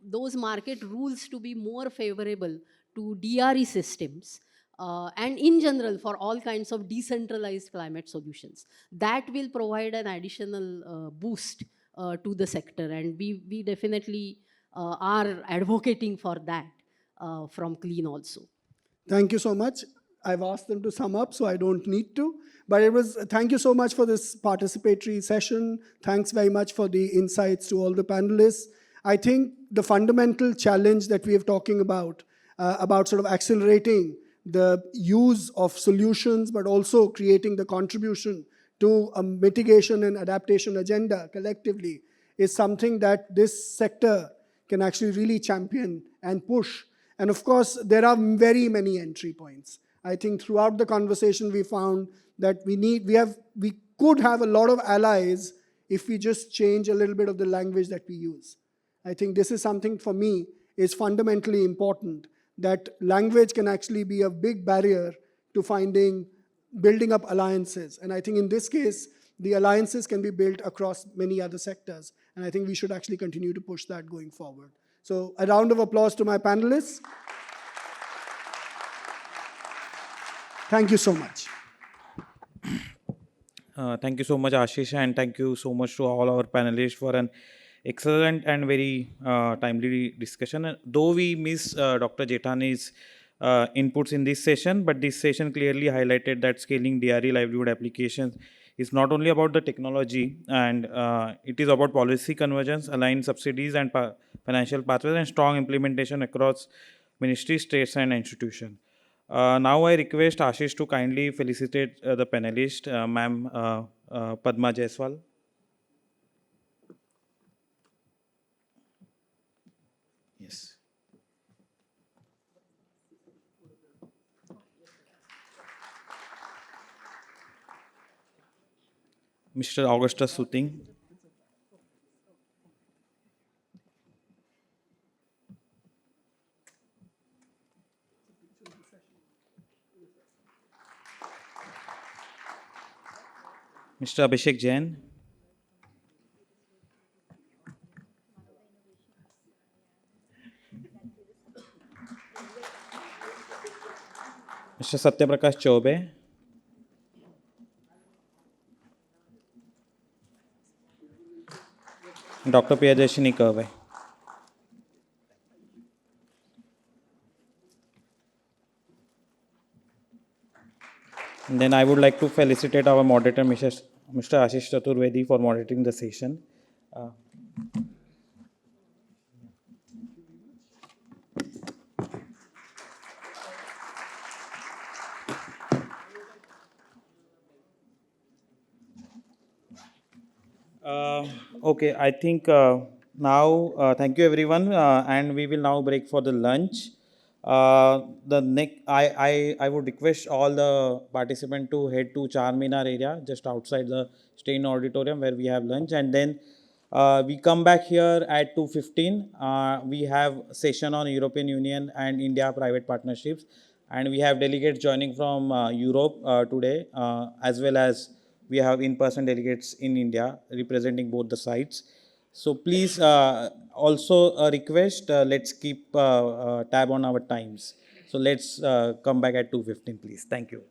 those market rules to be more favorable to DRE systems. And in general, for all kinds of decentralized climate solutions, that will provide an additional boost to the sector, and we definitely are advocating for that from Clean also. Thank you so much. I've asked them to sum up, so I don't need to. But thank you so much for this participatory session. Thanks very much for the insights to all the panelists. I think the fundamental challenge that we are talking about sort of accelerating the use of solutions, but also creating the contribution to a mitigation and adaptation agenda collectively, is something that this sector can actually really champion and push. And of course, there are very many entry points. I think throughout the conversation, we found that we could have a lot of allies if we just change a little bit of the language that we use. I think this is something for me is fundamentally important, that language can actually be a big barrier to building up alliances. And I think in this case, the alliances can be built across many other sectors. And I think we should actually continue to push that going forward. So a round of applause to my panelists. Thank you so much. Thank you so much, Ashish, and thank you so much to all our panelists for an excellent and very timely discussion. Though we miss Dr. Jethani's inputs in this session, but this session clearly highlighted that scaling DRE livelihood applications is not only about the technology, and it is about policy convergence, aligned subsidies and financial pathways, and strong implementation across ministries, states, and institutions. Now I request Ashish to kindly felicitate the panelist, Ma'am Padma Jaiswal. Yes. Mr. Augustus Suting. Mr. Abhishek Jain. Mr. Satyaprakash Chaube. Dr. Priyadashini Karve. And then I would like to felicitate our moderator, Mr. Ashish Chaturvedi, for moderating the session. Okay, I think now, thank you everyone, and we will now break for the lunch. I would request all the participants to head to Charminar area, just outside the Stein Auditorium, where we have lunch, and then we come back here at 2:15. We have session on European Union and India private partnerships, and we have delegates joining from Europe today, as well as we have in-person delegates in India representing both the sides. So please also a request, let's keep tab on our times. So let's come back at 2:15, please. Thank you.